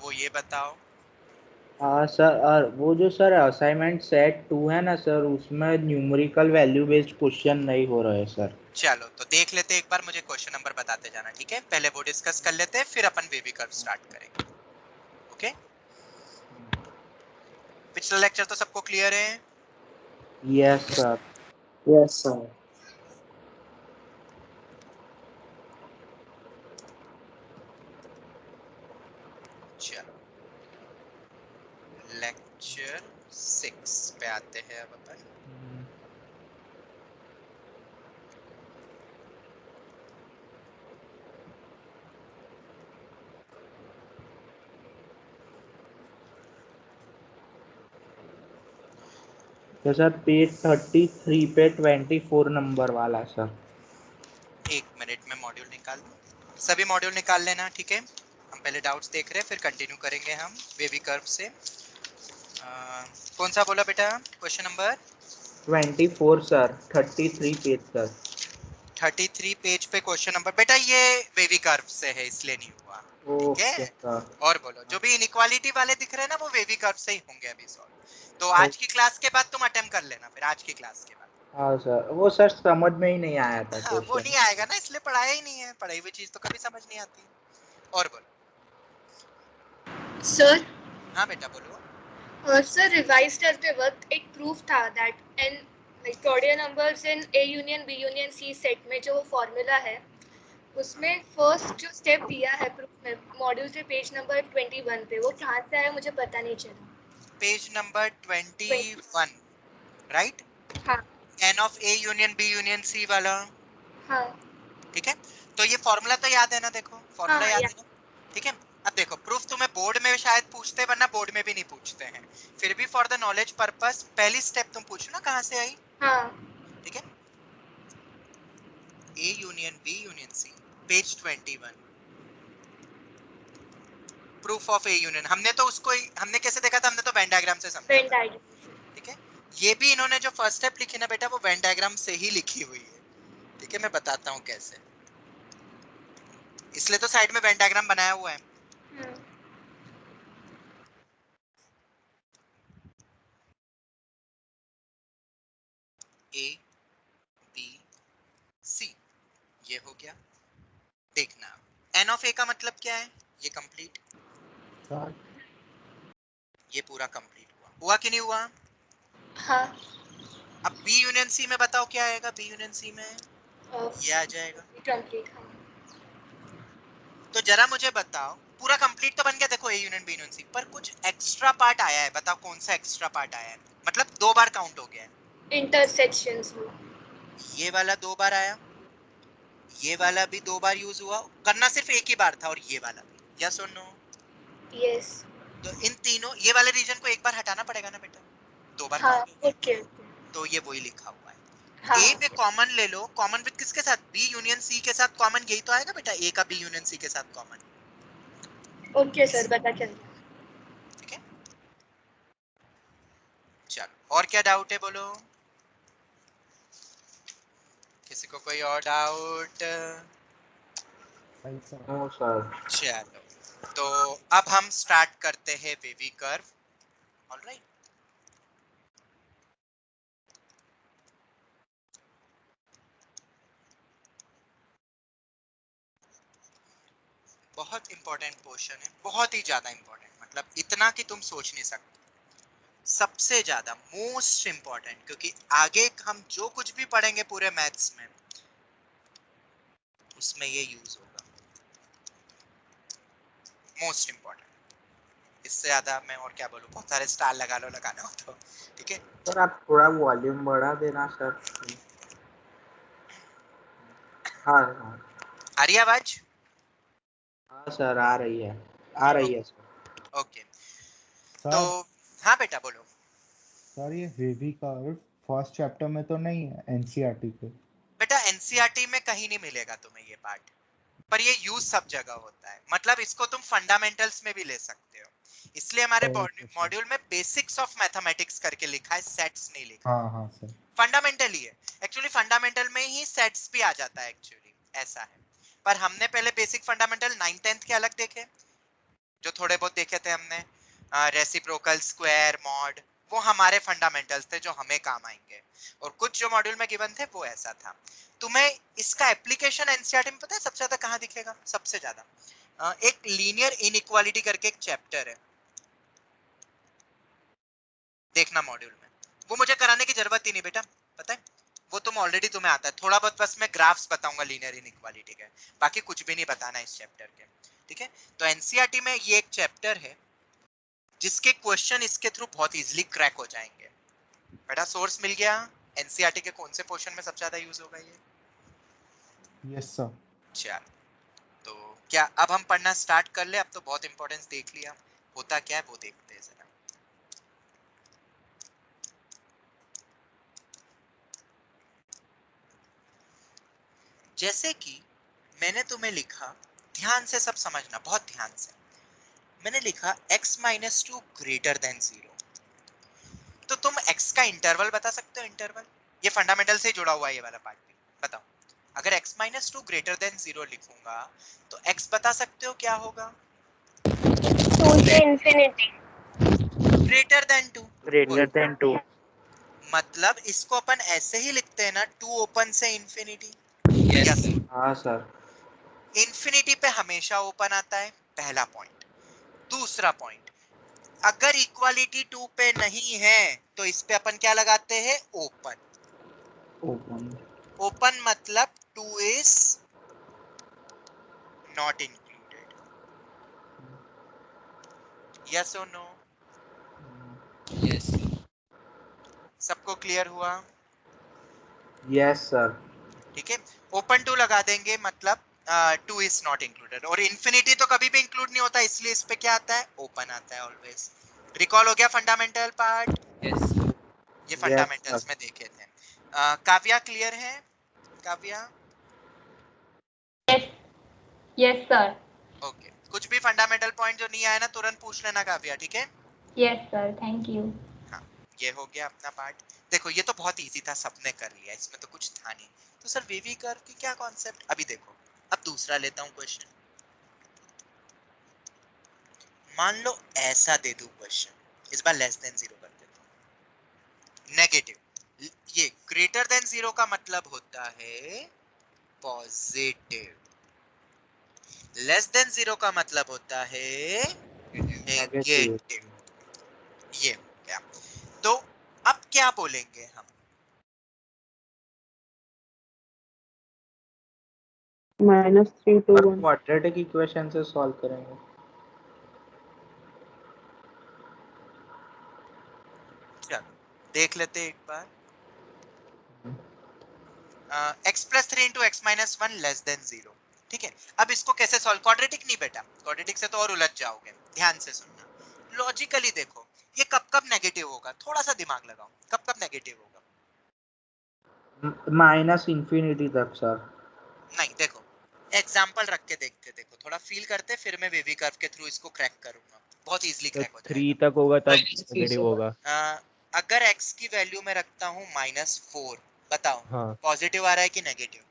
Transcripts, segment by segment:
वो ये बताओ। सर वो जो सर असाइनमेंट सेट 2 है ना सर, उसमें न्यूमेरिकल वैल्यू बेस्ड क्वेश्चन नहीं हो रहा है सर। चलो तो देख लेते एक बार, मुझे क्वेश्चन नंबर बताते जाना, ठीक है? पहले वो डिस्कस कर लेते हैं, फिर अपन वेवी कर्व स्टार्ट करेंगे। ओके, पिछला लेक्चर तो सबको क्लियर है? Yes sir. Yes sir. चलो लेक्चर 6 पे आते हैं अब अपन। तो सर पेज 33 पे 24 नंबर वाला सर। एक मिनट में मॉड्यूल निकाल दूं, सभी मॉड्यूल निकाल लेना, ठीक है? हम पहले डाउट्स देख रहे हैं, फिर कंटिन्यू करेंगे हम वेवी कर्व से। कौन सा बोला बेटा question number? 24 sir, 33 page sir. 33 page पे क्वेश्चन नंबर, बेटा ये वेवी कर्व से है इसलिए नहीं हुआ, ठीक ओके है? सर। और बोलो, जो भी इनइक्वालिटी वाले दिख रहे हैं ना वो वेवी कर्व से ही होंगे अभी सॉल्व। तो आज की क्लास के बाद तुम अटेम्प्ट कर लेना, फिर आज की क्लास के बाद। हाँ सर, वो सर समझ में ही नहीं आया था हाँ, वो क्वेश्चन। नहीं आएगा ना, इसलिए पढ़ाया ही नहीं है, पढ़ाई हुई चीज तो कभी समझ नहीं आती। और बोलो। सर हाँ बेटा बोलो। सर रिवाइज करते वक्त एक प्रूफ था दैट एन लाइक प्रोडियल numbers in A union B union C set में जो फॉर्मूला है उसमें फर्स्ट जो स्टेप दिया है प्रूफ में मॉड्यूल के पेज नंबर 21 पे, वो कहाँ से आया मुझे पता नहीं चला। Page number 21, right? हाँ n of A union B union C वाला, हाँ ठीक है? तो ये फॉर्मूला तो याद है ना? देखो फॉर्मूला हाँ याद या है ना? ठीक है। अब देखो प्रूफ तुम्हें बोर्ड में शायद पूछते, वरना बोर्ड में भी नहीं पूछते हैं, फिर भी फॉर द नॉलेज पर्पस पहली स्टेप तुम पूछो ना कहाँ से आई, हाँ ठीक है? A union B union C, page 21, proof of A union. हमने कैसे देखा था? हमने तो वेन डायग्राम से समझा वेन था, डायग्राम। ठीक है? ये भी इन्होंने जो फर्स्ट स्टेप लिखी ना बेटा, वो वेन डायग्राम से ही लिखी हुई है, ठीक है? मैं बताता हूँ कैसे, इसलिए तो साइड में वेन डायग्राम बनाया हुआ है। ए बी सी, ये हो गया। देखना एन ऑफ ए का मतलब क्या है, ये कंप्लीट, ये पूरा कंप्लीट हुआ कि नहीं हुआ? हाँ अब बी यूनियन सी में बताओ क्या आएगा? बी यूनियन सी में ये आ जाएगा। कंप्लीट। हाँ तो जरा मुझे बताओ, पूरा कंप्लीट तो बन गया, देखो A union B union C, पर कुछ एक्स्ट्रा पार्ट आया है, बताओ कौन सा एक्स्ट्रा पार्ट आया है? मतलब 2 बार काउंट हो गया है। इंटरसेक्शंस में ये वाला 2 बार आया, ये वाला भी 2 बार यूज हुआ, करना सिर्फ एक ही बार था, और ये वाला भी। यस और नो? यस। तो इन तीनों, ये वाले रीजन को एक बार हटाना पड़ेगा ना बेटा, 2 बार हाँ काउंट हो गया, ओके। तो ये वही लिखा हुआ है। हाँ ए पे कॉमन ले लो, कॉमन विद किसके साथ? बी यूनियन सी के साथ कॉमन, यही तो आएगा बेटा, ए का बी यूनियन सी के साथ कॉमन। ओके सर, पता चल गया। ठीक है, चलो और क्या डाउट है बोलो, किसी को कोई और डाउट? No sir. चलो तो अब हम स्टार्ट करते हैं वेवी कर्व। ऑलराइट, बहुत इंपॉर्टेंट पोर्शन है, बहुत ही ज्यादा इंपॉर्टेंट, मतलब इतना कि तुम सोच नहीं सकते, सबसे ज्यादा मोस्ट इंपॉर्टेंट, क्योंकि आगे हम जो कुछ भी पढ़ेंगे पूरे मैथ्स में उसमें ये यूज होगा, मोस्ट इंपॉर्टेंट। इससे ज्यादा मैं और क्या बोलूं, बहुत सारे स्टार लगा लो लगाना हो तो, ठीक है? सर आप थोड़ा वॉल्यूम बढ़ा देना सर। हाँ हाँ। आ रही आवाज? हाँ सर, आ रही है, आ रही है सर। ओके, तो हाँ बेटा बोलो। सर ये वेवी कर्व फर्स्ट चैप्टर में तो नहीं है एनसीईआरटी पे? बेटा एनसीईआरटी में कहीं नहीं मिलेगा तुम्हें ये पार्ट, पर ये यूज सब जगह होता है, मतलब इसको तुम फंडामेंटल्स में भी ले सकते हो, इसलिए हमारे मॉड्यूल में बेसिक्स ऑफ मैथमेटिक्स करके लिखा है, सेट्स नहीं लिखा। हाँ हाँ सर। फंडामेंटल ही है एक्चुअली, फंडामेंटल में ही सेट्स भी आ जाता है एक्चुअली, ऐसा है। पर हमने पहले बेसिक फंडामेंटल 9th 10th के अलग देखे, जो थोड़े बहुत देखे थे हमने, रेसिप्रोकल, स्क्वायर, मॉड, वो हमारे फंडामेंटल्स थे जो हमें काम आएंगे, और कुछ जो मॉड्यूल में गिवन थे वो ऐसा था। तुम्हें इसका एप्लीकेशन एनसीईआरटी में पता है सबसे ज्यादा कहाँ दिखेगा? सबसे ज्यादा एक लीनियर इनइक्वालिटी करके एक चैप्टर है, देखना मॉड्यूल में। वो मुझे कराने की जरूरत ही नहीं बेटा, पता है, वो तुम ऑलरेडी तुम्हें आता है। थोड़ा बहुत बस मैं ग्राफ्स बताऊंगा लीनियर इनइक्वालिटी के, बाकी कुछ भी नहीं बताना इस चैप्टर के, ठीक है। तो एनसीईआरटी में ये एक चैप्टर है जिसके क्वेश्चन इसके थ्रू बहुत इजीली क्रैक हो जाएंगे। बेटा सोर्स मिल गया, एनसीईआरटी के कौन से पोर्शन में सबसे ज्यादा यूज होगा ये? Yes sir. चल, तो क्या अब हम पढ़ना स्टार्ट कर ले? अब तो बहुत इंपॉर्टेंस देख लिया, होता क्या है वो देखते हैं जरा। जैसे कि मैंने तुम्हें लिखा, ध्यान से सब समझना, बहुत ध्यान से। मैंने लिखा x minus two greater than 0, तो तुम x का इंटरवल बता सकते हो? इंटरवल ये फंडामेंटल से जुड़ा हुआ है, ये वाला पार्ट भी बताओ। अगर x minus two greater than 0 लिखूंगा तो x बता सकते हो क्या होगा? 2 से infinity. Greater than 2। Greater than 2। मतलब इसको अपन ऐसे ही लिखते हैं ना, 2 ओपन से इंफिनिटी। यस हाँ सर। इंफिनिटी पे हमेशा ओपन आता है, पहला पॉइंट। दूसरा पॉइंट, अगर इक्वालिटी 2 पे नहीं है तो इस पे अपन क्या लगाते हैं? ओपन। ओपन। ओपन मतलब 2 इज नॉट इंक्लूडेड, यस और नो? यस। सबको क्लियर हुआ? Yes sir. ठीक है, ओपन 2 लगा देंगे मतलब 2 इज नॉट इंक्लूडेड, और इंफिनिटी तो कभी भी इंक्लूड नहीं होता, इसलिए इस पे क्या आता है? ओपन आता है ऑलवेज। रिकॉल हो गया फंडामेंटल पार्ट? यस। ये फंडामेंटल्स में देखे थे। काव्या क्लियर है? Kavya? Yes yes sir. Okay, कुछ भी फंडामेंटल पॉइंट जो नहीं आया ना तुरंत पूछ लेना काव्या, ठीक है? Yes sir, thank you. हाँ, ये हो गया अपना पार्ट। देखो ये तो बहुत इजी था, सबने कर लिया, इसमें तो कुछ था नहीं। तो सर वेवी कर्व की क्या कॉन्सेप्ट? अभी देखो, अब दूसरा लेता हूँ क्वेश्चन। मान लो ऐसा दे दूं क्वेश्चन, इस बार लेस देन 0 कर देता हूँ। नेगेटिव, ये ग्रेटर देन 0 का मतलब होता है पॉजिटिव, लेस देन 0 का मतलब होता है नेगेटिव। ये हो गया। तो अब क्या बोलेंगे हम? -3 to 1। क्वाड्रेटिक इक्वेशन से सॉल्व करेंगे। चलो देख लेते एक बार। x plus 3 into x minus 1 less than 0, ठीक है। अब इसको कैसे सॉल्व? क्वाड्रेटिक नहीं बेटा, क्वाड्रेटिक से तो और उलझ जाओगे। ध्यान से सुनना, लॉजिकली देखो ये कब कब नेगेटिव होगा, थोड़ा सा दिमाग लगाओ, कब कब नेगेटिव होगा? माइनस इंफिनिटी तक सर। नहीं, देखो एग्जांपल रख के देखते, देखो थोड़ा फील करते, फिर मैं वेवी कर्व के थ्रू इसको क्रैक करूंगा, बहुत इजीली तो क्रैक हो 3 जाएगा। तक होगा तब नेगेटिव होगा। अगर x की वैल्यू में रखता हूँ -4, बताओ हाँ पॉजिटिव आ रहा है कि नेगेटिव?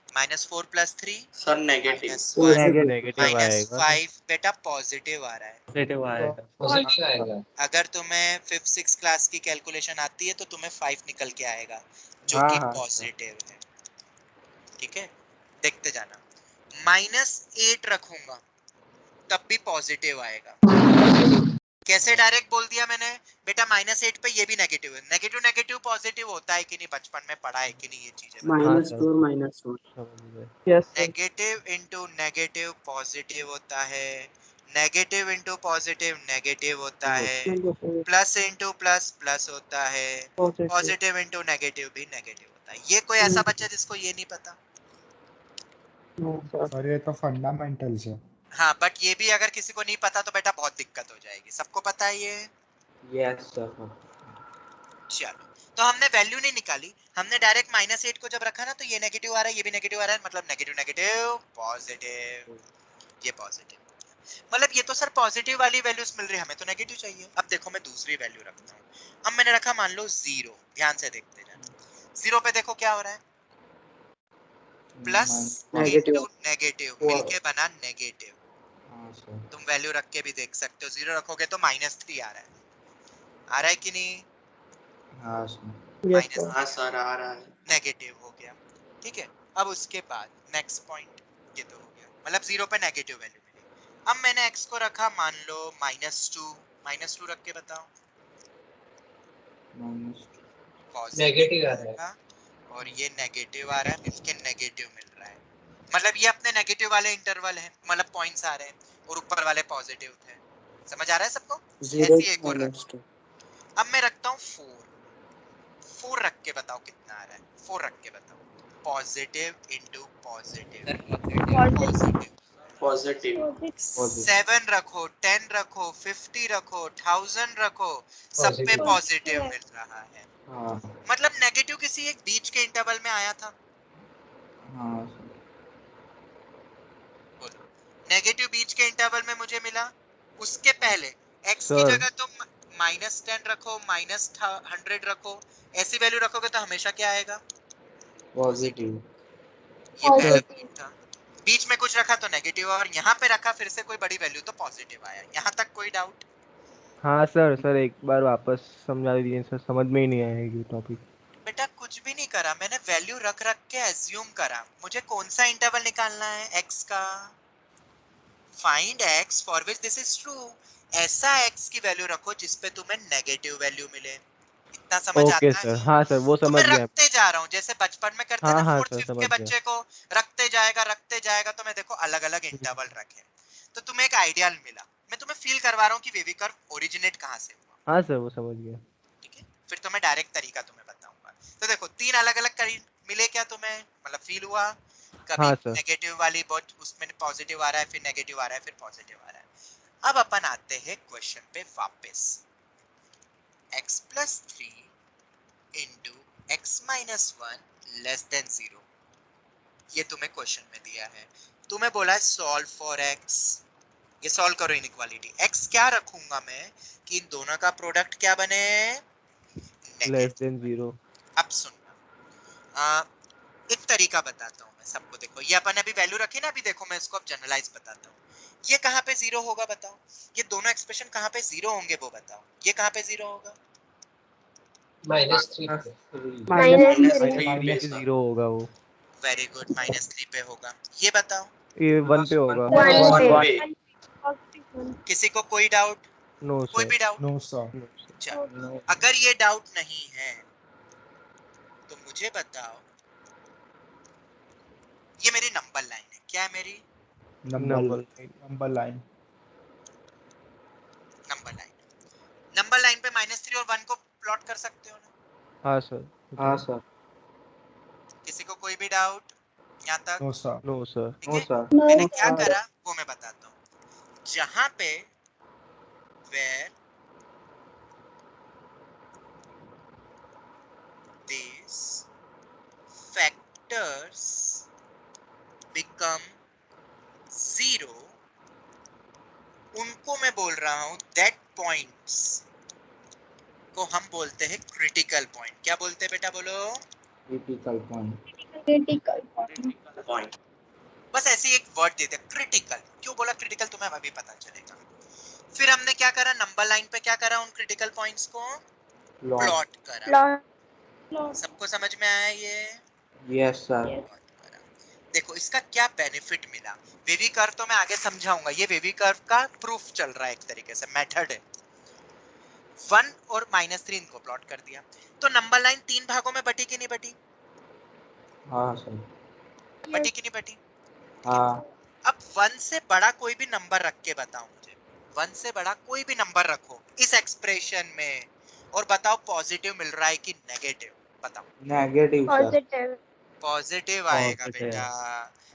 -4 + 3 sir negative. -1 नेगेटिव आएगा। -5 बेटा पॉजिटिव आ रहा है। पॉजिटिव आएगा। पॉजिटिव आएगा। अगर तुम्हें 5th 6th क्लास की कैलकुलेशन आती है तो तुम्हें 5 निकल के आएगा, जो हाँ, कि हाँ। पॉजिटिव है, ठीक है। देखते जाना, -8 रखूंगा तब भी पॉजिटिव आएगा। कैसे डायरेक्ट बोल दिया मैंने बेटा? -8 पे ये भी नेगेटिव है। नेगेटिव नेगेटिव पॉजिटिव होता है कि नहीं? बचपन में पढ़ा है कि नहीं ये चीजें? हाँ सर, -4 समझ गए। Yes sir. Negative into negative positive होता है, नेगेटिव इंटू पॉजिटिव नेगेटिव होता है, प्लस इंटू प्लस प्लस होता है, पॉजिटिव इंटू नेगेटिव भी नेगेटिव होता है। ये कोई ऐसा बच्चा जिसको ये नहीं पता? सर ये तो फंडामेंटल्स है। हाँ, बट ये भी अगर किसी को नहीं पता तो बेटा बहुत दिक्कत हो जाएगी। सबको पता है ये? Yes sir. चलो, तो हमने वैल्यू नहीं निकाली, हमने डायरेक्ट -8 को जब रखा ना तो ये नेगेटिव आ रहा है, ये भी नेगेटिव आ रहा है, मतलब नेगेटिव नेगेटिव पॉजिटिव, ये पॉजिटिव। मतलब ये तो सर पॉजिटिव वाली वैल्यूज मिल रही है, हमें तो नेगेटिव चाहिए। अब देखो मैं दूसरी वैल्यू रखता हूँ। अब मैंने रखा मान लो 0, ध्यान से देखते जाना। 0 पे देखो क्या हो रहा है? Plus negative. इंटू नेगेटिव मिलके बना नेगेटिव, हाँ सर। तुम वैल्यू रख के भी देख सकते हो, 0 रखोगे तो -3 आ रहा है कि नहीं? हाँ सर। Yes, minus sir. हाँ सर आ रहा है। नेगेटिव हो गया, ठीक है। अब उसके बाद नेक्स्ट पॉइंट, ये तो हो गया, मतलब 0 पे नेगेटिव वैल्यू मिली। अब मैंने x को रखा मान लो -2 रख के बताओ, पॉजिटिव नेगेटिव आ रहा है। रखा और ये नेगेटिव आ रहा है, मिलके नेगेटिव मिल रहा है, मतलब ये अपने नेगेटिव वाले इंटरवल है, मतलब पॉइंट्स आ रहे हैं और ऊपर वाले पॉजिटिव थे। समझ आ रहा है सबको? 0 ऐसी एक और रख। -2। अब मैं रखता हूँ 4 रख के बताओ कितना आ रहा है, 4 रख के बताओ, positive into positive positive, positive 7 रखो, 10 रखो, 50 रखो, 1000 रखो, सब पे Positive. पॉजिटिव मिल रहा है। हाँ मतलब नेगेटिव किसी एक बीच के इंटरवल में आया था, हाँ सर। बोलो नेगेटिव बीच के इंटरवल में मुझे मिला। उसके पहले x की सर जगह तुम -10 रखो, -100 रखो, ऐसी वैल्यू रखोगे तो हमेशा क्या आएगा? पॉजिटिव। ये पहला Positive. पॉइंट था। बीच में कुछ रखा तो नेगेटिव, और यहाँ पे रखा फिर से कोई बड़ी वैल्यू तो पॉजिटिव आया। यहाँ तक कोई डाउट? हाँ सर एक बार वापस समझा दीजिए सर, समझ में ही नहीं आया ये टॉपिक। बेटा कुछ भी नहीं करा मैंने, वैल्यू रख के एज्यूम करा। मुझे कौन सा इंटरवल निकालना है? x का। Find x for which this is true. ऐसा x की वैल्यू रखो जिसपे तुम्हें नेगेटिव वैल्यू मिले। इतना समझ ओके आता सर, है? हाँ सर वो तो मैं समझ गया। रखते जा रहा हूँ, जैसे बचपन में करते हैं हाँ ना, हाँ फोर्थ सर फिफ्थ के समझ गया। बच्चे को रखते जाएगा। तो मैं देखो अलग अलग इंटरवल रखे, तो तुम्हें एक आइडिया मिला। मैं तुम्हें फील करवा रहा हूँ कि वेवी कर्व ओरिजिनेट कहाँ से हुआ। हाँ सर वो समझ गया। ठीक है, फिर तो मैं डायरेक्ट तरीका तुम्हें बताऊंगा। तो देखो 3 अलग अलग मिले क्या तुम्हें, मतलब फील हुआ? कभी हाँ सर। नेगेटिव वाली बहुत, उसमें पॉजिटिव आ रहा है, फिर नेगेटिव आ रहा है, फिर पॉजिटिव आ रहा है। अब अपन आते हैं क्वेश्चन पे वापस। x plus 3 into x minus 1 less than 0, ये तुम्हें क्वेश्चन में दिया है। तुम्हें बोला है सॉल्व फॉर x, ये सॉल्व करो इनइक्वालिटी। x क्या रखूंगा मैं कि इन दोनों का प्रोडक्ट क्या बने? Less negative. देन 0। अब सुनना, एक तरीका बताता हूँ मैं सबको। देखो ये अपन अभी वैल्यू रखी ना, अभी देखो मैं इसको अब जनरलाइज बताता हूँ। ये कहाँ पे 0 होगा बताओ? ये दोनों एक्सप्रेशन कहाँ पे 0 होंगे वो बताओ? ये कहाँ पे 0 होगा? -3 -3. पे 0 होगा वो। वेरी गुड, -3 पे होगा। ये बताओ ये 1 पे होगा। 1 पे। किसी को कोई डाउट? नो कोई सर। भी doubt? No sir. No sir. चलो, अगर ये डाउट नहीं है तो मुझे बताओ, ये मेरी नंबर लाइन है, क्या है मेरी number number line. Number line? Number line पे -3 और 1 को प्लॉट कर सकते हो ना? हाँ सर। हाँ सर। किसी को कोई भी डाउट यहाँ तक? No sir. No sir. ठीक नो है, सर। मैंने क्या करा वो मैं बताता हूँ। जहां पे where these factors become 0, उनको मैं बोल रहा हूँ that points को हम बोलते हैं क्रिटिकल पॉइंट। क्या बोलते हैं बेटा, बोलो? Critical point. पॉइंट। बस ऐसे ही एक वर्ड देते हैं क्रिटिकल। क्यों बोला क्रिटिकल तुम्हें अभी पता चलेगा। फिर हमने क्या करा, नंबर लाइन पे क्या करा, उन क्रिटिकल पॉइंट्स को प्लॉट करा। सबको समझ में आया ये? Yes sir. देखो इसका क्या बेनिफिट मिला। वेवी कर्व तो मैं आगे समझाऊंगा, ये वेवी कर्व का प्रूफ चल रहा है, एक तरीके से मेथड है। 1 और -3 इनको प्लॉट कर दिया, तो नंबर लाइन 3 भागों में बटी कि नहीं बटी? हाँ सर। बटी कि नहीं बटी? हाँ। अब 1 से बड़ा कोई भी नंबर रख के बताओ मुझे, 1 से बड़ा कोई भी नंबर रखो इस एक्सप्रेशन में, और बताओ पॉजिटिव मिल रहा है कि नेगेटिव? बताओ। Negative sir. पॉजिटिव आएगा Positive. बेटा।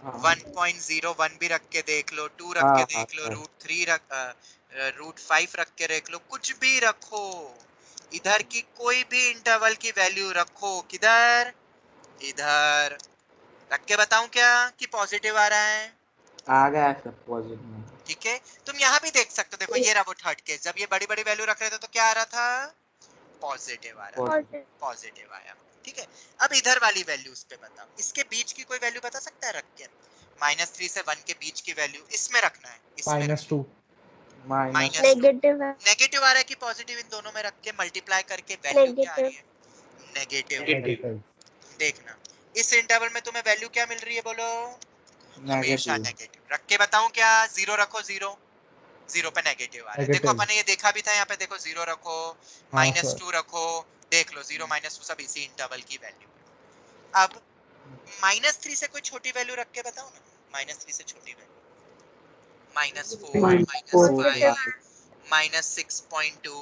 हाँ 1.01 भी रख के देख लो, 2 रख के हाँ देख लो, सर। √5 रख के देख लो, कुछ भी रखो। इधर की कोई भी इंटरवल की वैल्यू रखो, किधर? इधर रख के बताऊं क्या कि पॉजिटिव आ रहा है? आ गया सर पॉजिटिव। ठीक है, तुम यहाँ भी देख सकते हो। देखो ये रहा वो थर्ड केस, जब ये बड़ी बड़ी वैल्यू रख रहे थे तो क्या आ रहा था? पॉजिटिव आ रहा था, पॉजिटिव आया। ठीक है, अब इधर वाली वैल्यूज पे बताओ, इसके बीच की कोई वैल्यू बता सकता है रख के? -3 से 1 के बीच की वैल्यू इसमें रखना है, इसमें -2 माइनस नेगेटिव है, नेगेटिव आ रहा है कि पॉजिटिव, इन दोनों में रख के मल्टीप्लाई करके वैल्यू क्या आ रही है, नेगेटिव। नेगेटिव। देखना इस इंटरवल में तुम्हें वैल्यू क्या मिल रही है, बोलो हमेशा नेगेटिव नेगेटिव। रख के बताऊं क्या, 0 रखो, 0 0 पे नेगेटिव आ रहा है। देखो Negative. अपन ने ये देखा भी था, यहाँ पे देखो 0 रखो, हाँ, -2 sir. रखो, देख लो 0 -2 सब इसी इंटरवल की वैल्यू है। अब -3 से कोई छोटी वैल्यू रख के बताओ ना, -3 से छोटी वैल्यू, -4 -5 -6.2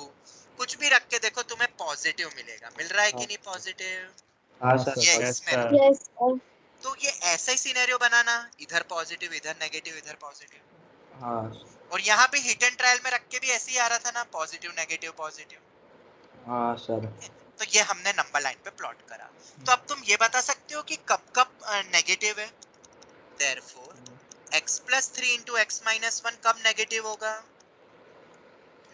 कुछ भी रख के देखो, तुम्हें पॉजिटिव मिलेगा। मिल रहा है कि नहीं पॉजिटिव? हाँ हाँ, सर sir. ये यस इसमें सर यस तो ये ऐसा ही सिनेरियो बनाना, इधर पॉजिटिव इधर नेगेटिव इधर पॉजिटिव। हाँ और यहाँ पे हिट एंड ट्रायल में रख के भी ऐसे ही आ रहा था ना, पॉजिटिव नेगेटिव पॉजिटिव। हाँ सर तो ये हमने नंबर लाइन पे प्लॉट करा। तो अब तुम ये बता सकते हो कि कब कब नेगेटिव है। Therefore, x plus 3 into x minus 1 कब नेगेटिव होगा?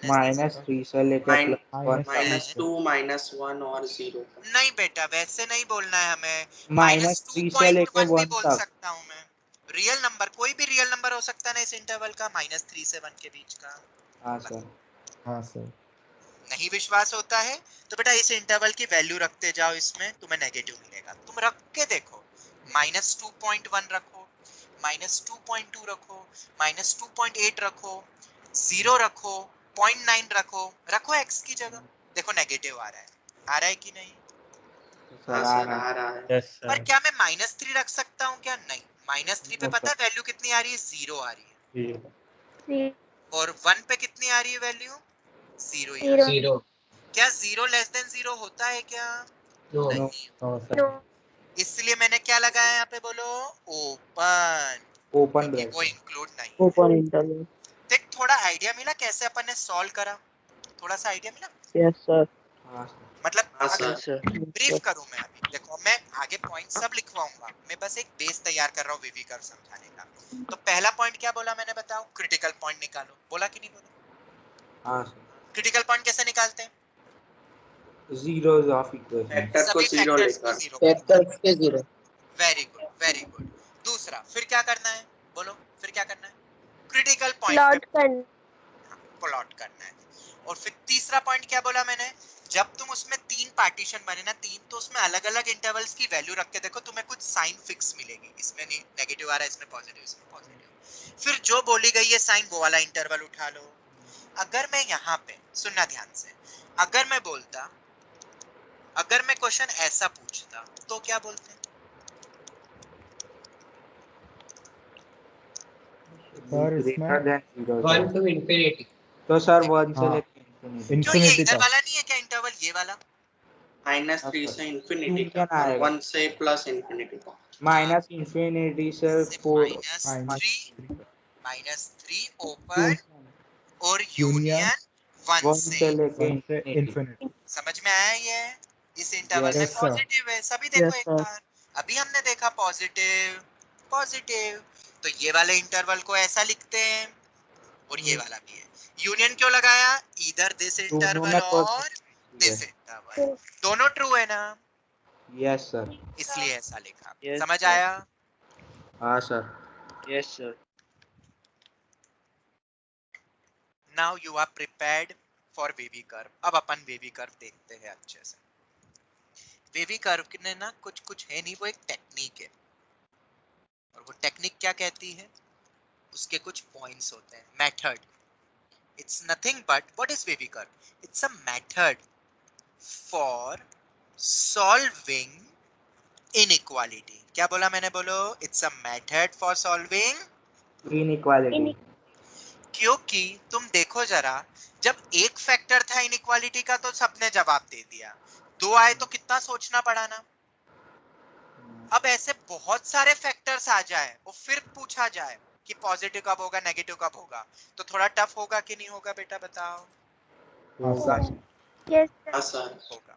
-3 से लेकर Minus -2 -1 और 0 नहीं बेटा, वैसे नहीं बोलना है हमें। -3 से लेकर -2.1 भी 1 बोल तक सकता हूँ मैं। रियल नंबर, कोई भी रियल नंबर हो सकता है ना इस इंटरवल का, -3 से 1 के बीच का। हाँ सर हाँ, sir. नहीं विश्वास होता है तो बेटा इस इंटरवल की वैल्यू रखते जाओ, इसमें तुम्हें नेगेटिव मिलेगा। तुम रख के देखो, -2.1 रखो, -2.2 रखो, -2.8 रखो, 0 रखो, 0.9 रखो, रखो x की जगह, देखो नेगेटिव आ रहा है। आ रहा है कि नहीं? हाँ सर सर आ रहा है। यस पर सर। क्या मैं -3 रख सकता हूँ क्या? नहीं। -3 पे पता है वैल्यू कितनी आ रही है? 0 आ रही है। और 1 पे कितनी आ रही है वैल्यू? 0 ही आ रही है। 0 क्या 0 लेस देन 0 होता है क्या? नो नहीं। No, sir. इसलिए मैंने क्या लगाया यहाँ पे, बोलो ओपन, ओपन क्योंकि वो ब्रैकेट इंक्लूड नहीं। Open interval. देख थोड़ा आइडिया मिला कैसे अपन ने सॉल्व करा? थोड़ा सा आइडिया मिला? Yes, sir. हाँ सर मतलब हाँ अगर सर ब्रीफ करूं मैं अभी, देखो मैं आगे पॉइंट सब लिखवाऊंगा, मैं बस एक बेस तैयार कर रहा हूँ वीवी कर्व समझाने का। तो पहला पॉइंट क्या बोला मैंने, बताओ? क्रिटिकल पॉइंट निकालो, बोला कि नहीं बोला? हाँ सर क्रिटिकल पॉइंट कैसे निकालते हैं? zeros of equation फैक्टर को सभी 0 फैक्टर्स को लेकर 0 Factors के 0. Very good very good. दूसरा फिर क्या करना है, बोलो फिर क्या करना है? क्रिटिकल पॉइंट पे प्लॉट करना, प्लॉट करना है। और फिर तीसरा पॉइंट क्या बोला मैंने, जब तुम उसमें 3 पार्टीशन बने ना, 3, तो उसमें अलग अलग इंटरवल्स की वैल्यू रख के देखो, तुम्हें कुछ साइन फिक्स मिलेगी। इसमें नेगेटिव आ रहा है, इसमें पॉजिटिव, इसमें पॉजिटिव। फिर जो बोली गई है साइन, वो वाला इंटरवल उठा लो। अगर मैं यहाँ पे, सुनना ध्यान से, अगर मैं बोलता, अगर मैं क्वेश्चन ऐसा पूछता तो क्या बोलते हैं? सर इसमें greater than 0 1 sir to infinity तो सर 1 से हाँ लेकर infinity क्यों, ये infinity इधर का वाला नहीं है क्या इंटरवल, ये वाला? -3 से इंफिनिटी Union का और आएगा। 1 से प्लस इंफिनिटी का। माइनस इंफिनिटी से 4 -3 ओपन और यूनियन यूनियन 1 1 से। से लेकर 1 से infinity infinity. समझ में आया? ये इस इंटरवल में Yes, sir. पॉजिटिव है, सभी देखो Yes, एक sir. बार। अभी हमने देखा पॉजिटिव पॉजिटिव, तो ये वाले इंटरवल को ऐसा लिखते हैं, और ये वाला भी है। यूनियन क्यों लगाया? इधर दिस दोनों इंटरवल में और दिस इंटरवल, दोनों ट्रू है ना, यस सर इसलिए ऐसा लिखा। Yes, समझ sir. आया? हाँ sir Yes, sir. Now you are prepared for wavy curve. अब अपन वेवी कर्व देखते हैं अच्छे से। वेवी कर्व ने ना कुछ कुछ है नहीं, वो एक टेक्निक है। और वो टेक्निक क्या कहती है? उसके कुछ पॉइंट्स होते हैं, method. It's nothing but, what is wavy curve? It's a method for solving inequality. क्या बोला मैंने? बोलो, it's a method for solving. Inequality क्योंकि तुम देखो जरा, जब एक फैक्टर था इनइक्वालिटी का तो सबने जवाब दे दिया, 2 आए तो कितना सोचना पड़ा ना। अब ऐसे बहुत सारे फैक्टर्स आ जाए और फिर पूछा जाए कि पॉजिटिव कब होगा नेगेटिव कब होगा, तो थोड़ा टफ होगा कि नहीं होगा बेटा, बताओ? होगा यस हाँ सर होगा।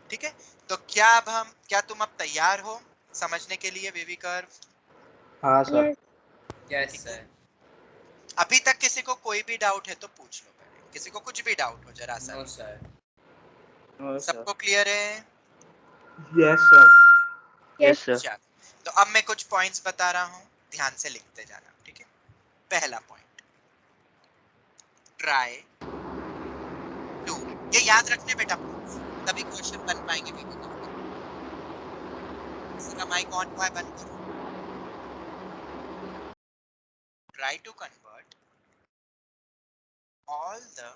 ठीक है, तो क्या तुम अब तैयार हो समझने के लिए वेवी कर्व? हाँ सर यस सर अभी तक किसी को कोई भी डाउट है तो पूछ लो पहले, किसी को कुछ भी डाउट हो जरा सा। No sir No, sir. सबको क्लियर है? Yes sir Yes, sir. चल, तो अब मैं कुछ पॉइंट्स बता रहा हूँ, ध्यान से लिखते जाना, ठीक है। पहला पॉइंट, ट्राई टू, ये याद रखने बेटा, तभी क्वेश्चन बन पाएंगे। इसका माइक ऑन हुआ है, बंद करो। Try to convert all the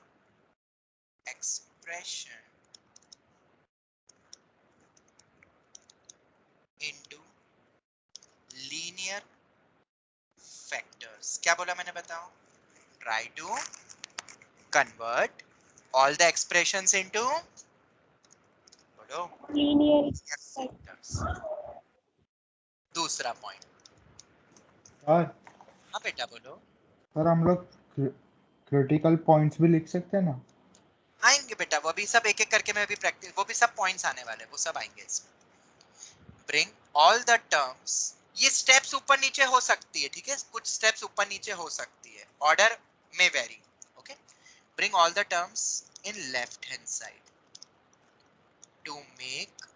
expression into linear factors. क्या बोला मैंने, बताओ? Try to convert all the expressions into, बोलो, linear factors. दूसरा पॉइंट, सर हाँ बेटा बोलो। सर हम लोग क्रिटिकल पॉइंट्स भी लिख सकते हैं ना? आएंगे बेटा, वो भी सब एक एक करके मैं भी प्रैक्टिस, वो भी सब पॉइंट्स आने वाले, वो सब आएंगे इसमें। Bring all the terms, ये स्टेप्स ऊपर नीचे हो सकती है, ठीक है, कुछ स्टेप्स ऊपर नीचे हो सकती है, ऑर्डर में very, okay. Bring all the terms in left hand side to make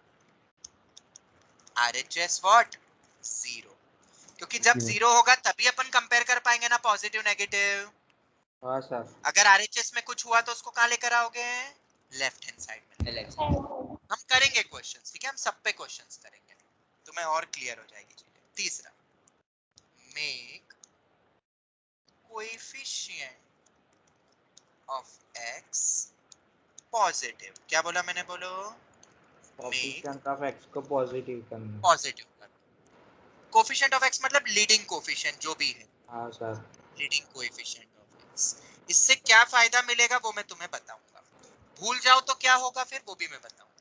RHS what? 0, क्योंकि जब 0 होगा तभी अपन कंपेयर कर पाएंगे ना पॉजिटिव नेगेटिव। हाँ सर। अगर RHS में कुछ हुआ तो उसको कहाँ लेकर आओगे? लेफ्ट हैंड साइड में। हम करेंगे क्वेश्चंस, ठीक है, हम सब पे क्वेश्चंस करेंगे, तुम्हें और क्लियर हो जाएगी चीजें। तीसरा, make coefficient of x positive. क्या बोला मैंने, बोलो? कोएफिशिएंट ऑफ x को पॉजिटिव करना। पॉजिटिव कर। कोएफिशिएंट ऑफ x मतलब लीडिंग कोएफिशिएंट जो भी है। हाँ sir. Leading coefficient of x। इससे क्या फायदा मिलेगा वो मैं तुम्हें बताऊंगा। भूल जाओ तो क्या होगा फिर, वो भी मैं बताऊंगा।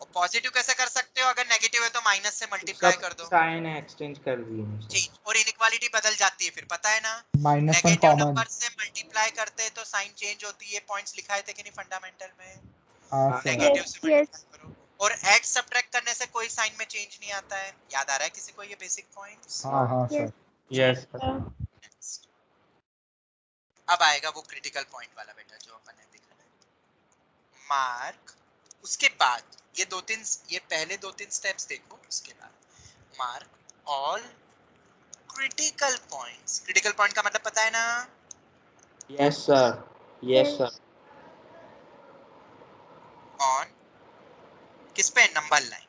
और पॉजिटिव कैसे कर सकते हो? अगर नेगेटिव है तो माइनस से मल्टीप्लाई कर दो, साइन एक्सचेंज कर दिए। चेंज, और इनइक्वालिटी बदल जाती है फिर, पता है ना? -1 नेगेटिव कॉमन। नंबर से मल्टीप्लाई करते हैं तो साइन चेंज होती है। पॉइंट्स लिखाए थे कि नहीं फंडामेंटल में? हाँ सर। नेगेटिव से yes मल्टीप्लाई करो, और ऐड सब्ट्रैक्ट करने से कोई साइन में चेंज नहीं आता है। याद आ रहा है किसी को ये बेसिक पॉइंट्स? हाँ हाँ सर। यस। Next. अब आएगा वो क्रिटिकल पॉइंट वाला बेटा जो अपन ने देखा है। मार्क, उसके बाद ये दो तीन, ये पहले दो तीन स्टेप्स देखो, उसके बाद mark all critical points. Critical point का मतलब पता है ना? Yes sir. Yes sir. On किस पे? Number line.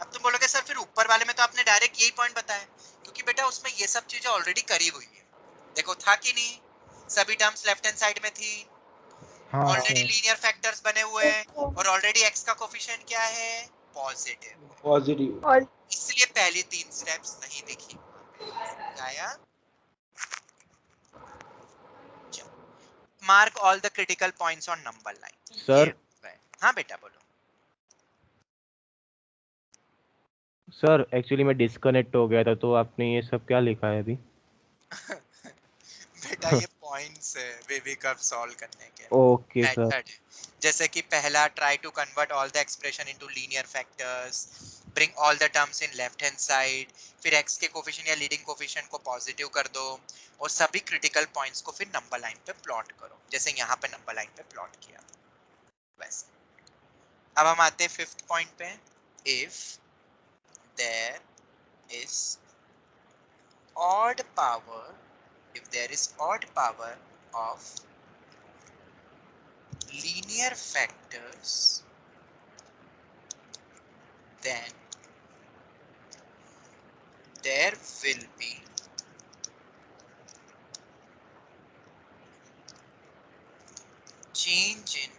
अब तुम बोलोगे सर फिर ऊपर वाले में तो आपने डायरेक्ट यही पॉइंट बताया, क्योंकि बेटा उसमें ये सब चीजें ऑलरेडी करी हुई है। देखो था कि नहीं, सभी टर्म्स लेफ्ट हैंड साइड में थी, हाँ ऑलरेडी सर। लीनियर फैक्टर्स बने हुए हैं, और ऑलरेडी x का कोफिशिएंट क्या है? पॉजिटिव। पॉजिटिव। और इसलिए पहली तीन स्टेप्स नहीं लिखी आया। Mark all the critical points on number line. Sir. हाँ बेटा बोलो। सर एक्चुअली मैं डिस्कनेक्ट हो गया था, तो आपने ये सब क्या लिखा है अभी? बेटा ये पॉइंट्स है वेवी कर्व सॉल्व करने के, ओके सर। मेथड। जैसे कि पहला, try to convert all the expression into linear factors, bring all the terms in left hand side, फिर x के कोफिशिएंट या लीडिंग कोफिशिएंट को पॉजिटिव कर दो, और सभी क्रिटिकल पॉइंट्स को फिर नंबर लाइन पे प्लॉट करो, जैसे यहाँ पे नंबर लाइन पे प्लॉट किया वैसे। अब हम आते हैं फिफ्थ पॉइंट पे। If there is odd power, if there is odd power of linear factors, then there will be change in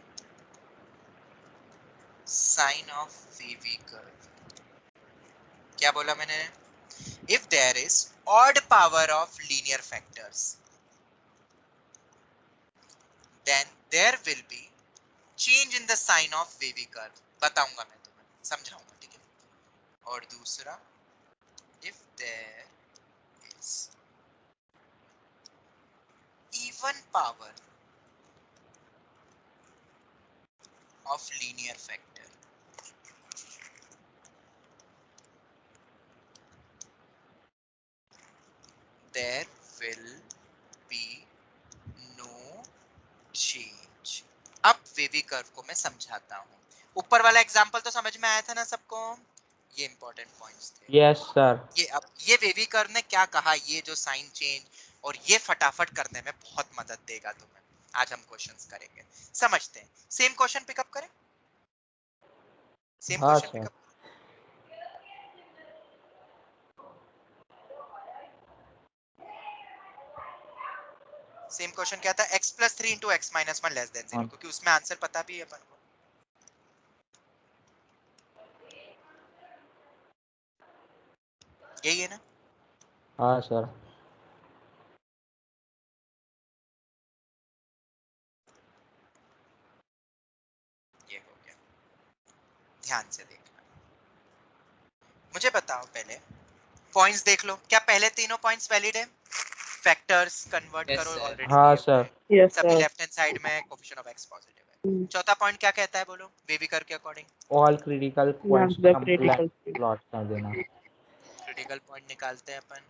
sign of Wavy curve. क्या बोला मैंने? If there is odd power of linear factors, then there will be change in the sign of Wavy curve. बताऊंगा मैं तुम्हें, समझाऊंगा, ठीक है। और दूसरा, if there is even power of linear factor, there will be no change. अब wavy curve को मैं समझाता हूँ। ऊपर वाला एग्जांपल तो समझ में आया था ना सबको? ये इंपॉर्टेंट पॉइंट्स थे। Yes sir. ये अब ये वेवी कर्व ने क्या कहा, ये जो साइन चेंज और ये फटाफट करने में बहुत मदद देगा तुम्हें। आज हम क्वेश्चंस करेंगे, समझते हैं। सेम क्वेश्चन पिकअप करें, सेम हाँ question sir. Pickup. Same question क्या था, x + 3 × x - 1 लेस देन 0, क्योंकि उसमें आंसर पता भी है अपन को। यही है ना? हाँ सर। ये हो गया, ध्यान से देखना। मुझे बताओ पहले पॉइंट्स देख लो, क्या पहले तीनों पॉइंट्स वैलिड है? फैक्टर्स कन्वर्ट Yes, करो, sir. ऑलरेडी हाँ दिए सर। हुए हैं। Yes, सभी sir. लेफ्ट हैंड साइड में कोएफिशिएंट ऑफ x पॉजिटिव है। चौथा पॉइंट क्या कहता है, बोलो वेवी कर्व के according. All critical points The का critical प्लॉट कर देना। क्रिटिकल पॉइंट निकालते हैं अपन।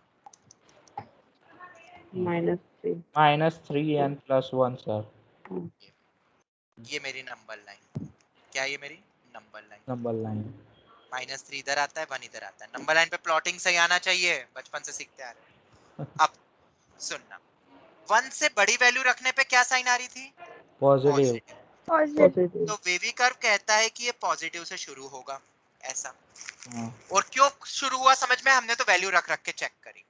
-3. -3 n + 1 सर। ये मेरी नंबर लाइन, क्या ये मेरी नंबर लाइन। Number line. -3 इधर आता है, 1 इधर आता है। नंबर लाइन पे प्लॉटिंग सही आना चाहिए, बचपन से सीखते आ रहे हैं। अब सुनना, 1 से बड़ी वैल्यू रखने पे क्या साइन आ रही थी? पॉजिटिव। Positive. तो वेवी कर्व कहता है कि ये पॉजिटिव से शुरू होगा, ऐसा। हाँ। और क्यों शुरू हुआ समझ में, हमने तो वैल्यू रख रख के चेक करी।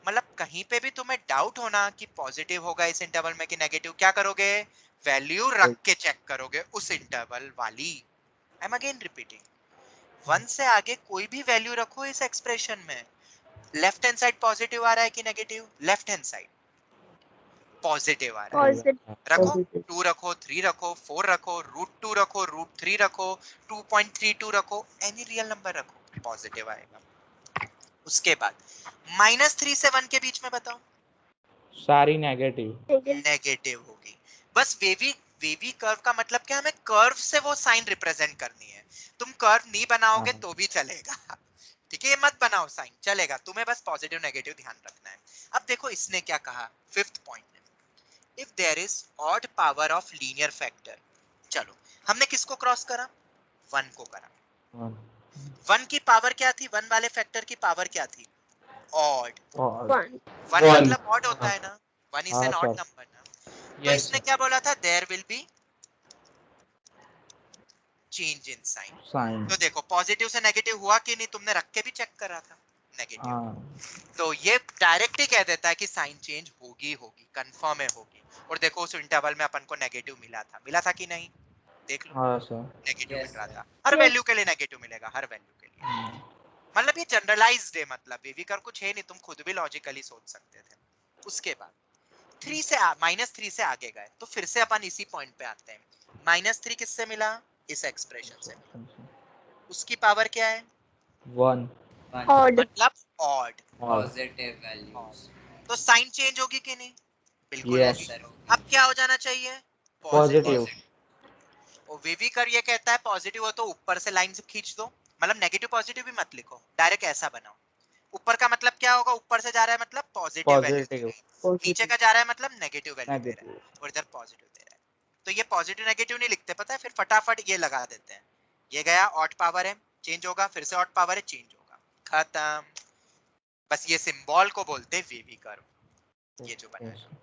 मतलब कहीं पे भी तुम्हें डाउट होना कि पॉजिटिव होगा इस इंटरवल में कि नेगेटिव, क्या करोगे? वैल्यू रख के चेक करोगे उस इंटरवल वाली। आई एम अगेन रिपीटिंग, 1 से आगे कोई भी वैल्यू रखो इस एक्सप्रेशन में, लेफ्ट हैंड साइड पॉजिटिव आ रहा है कि negative? Left hand side positive आ रहा है। रखो, 2 रखो, 3 रखो, 4 रखो, √2 रखो, √3 रखो, 2.32 रखो, एनी रियल नंबर रखो, पॉजिटिव आएगा। उसके बाद -3 से 1 के बीच में बताओ, सारी नेगेटिव। नेगेटिव होगी। बस वेवी कर्व का मतलब क्या, हमें कर्व से वो साइन रिप्रेजेंट करनी है। तुम कर्व नहीं बनाओगे हाँ। तो भी चलेगा, ठीक है? ये मत बनाओ साइन, चलेगा, तुम्हें बस पॉजिटिव नेगेटिव ध्यान रखना है। अब देखो इसने क्या कहा, 5th point, if there is odd power of linear factor। चलो, हमने किसको क्रॉस करा? 1 को करा। हाँ। 1 की पावर क्या थी? 1 वाले फैक्टर की पावर क्या थी? ऑड। और 1 One. मतलब ऑड होता है ना, 1 इज हाँ एन ऑड सर। नंबर ना। तो इसने क्या बोला था? There will be change in sign. Sign. तो देखो पॉजिटिव से नेगेटिव हुआ कि नहीं, तुमने रख के भी चेक करा था, नेगेटिव। हाँ। तो ये डायरेक्ट ही कह देता है कि साइन चेंज होगी, कंफर्म है होगी। और देखो उस इंटरवल में अपन को नेगेटिव मिला था कि नहीं? देख लो, हाँ सर। नेगेटिव Yes, मिल रहा sir. था। हर वैल्यू के लिए नेगेटिव मिलेगा, हर वैल्यू के लिए। मतलब ये जनरलाइज्ड है, मतलब वेवी कर्व कुछ है नहीं, तुम खुद भी लॉजिकली सोच सकते थे। उसके बाद -3 से आगे गए तो फिर से अपन इसी पॉइंट पे आते हैं। -3 किससे मिला? इस एक्सप्रेशन से मिला। उसकी पावर क्या है? 1। मतलब ऑड। Positive values. तो साइन चेंज होगी कि नहीं? बिल्कुल Yes. होगी। Sir. अब क्या हो जाना चाहिए? पॉजिटिव। और वेवी कर्व ये कहता है पॉजिटिव हो तो ऊपर से लाइन से खींच दो, मतलब नेगेटिव पॉजिटिव भी मत लिखो, डायरेक्ट ऐसा बनाओ। ऊपर का मतलब क्या होगा? ऊपर से जा रहा है मतलब पॉजिटिव वैल्यू दे रहा है, नीचे का जा रहा है मतलब नेगेटिव वैल्यू दे रहा है, और इधर पॉजिटिव दे रहा है। तो ये पॉजिटिव नेगेटिव नहीं लिखते, पता है, फिर फटाफट ये लगा देते हैं। ये गया ऑड पावर है, चेंज होगा, फिर से ऑड पावर है, चेंज होगा, खत्म। बस ये सिंबल को बोलते हैं वेवी कर्व, ये जो बनाया।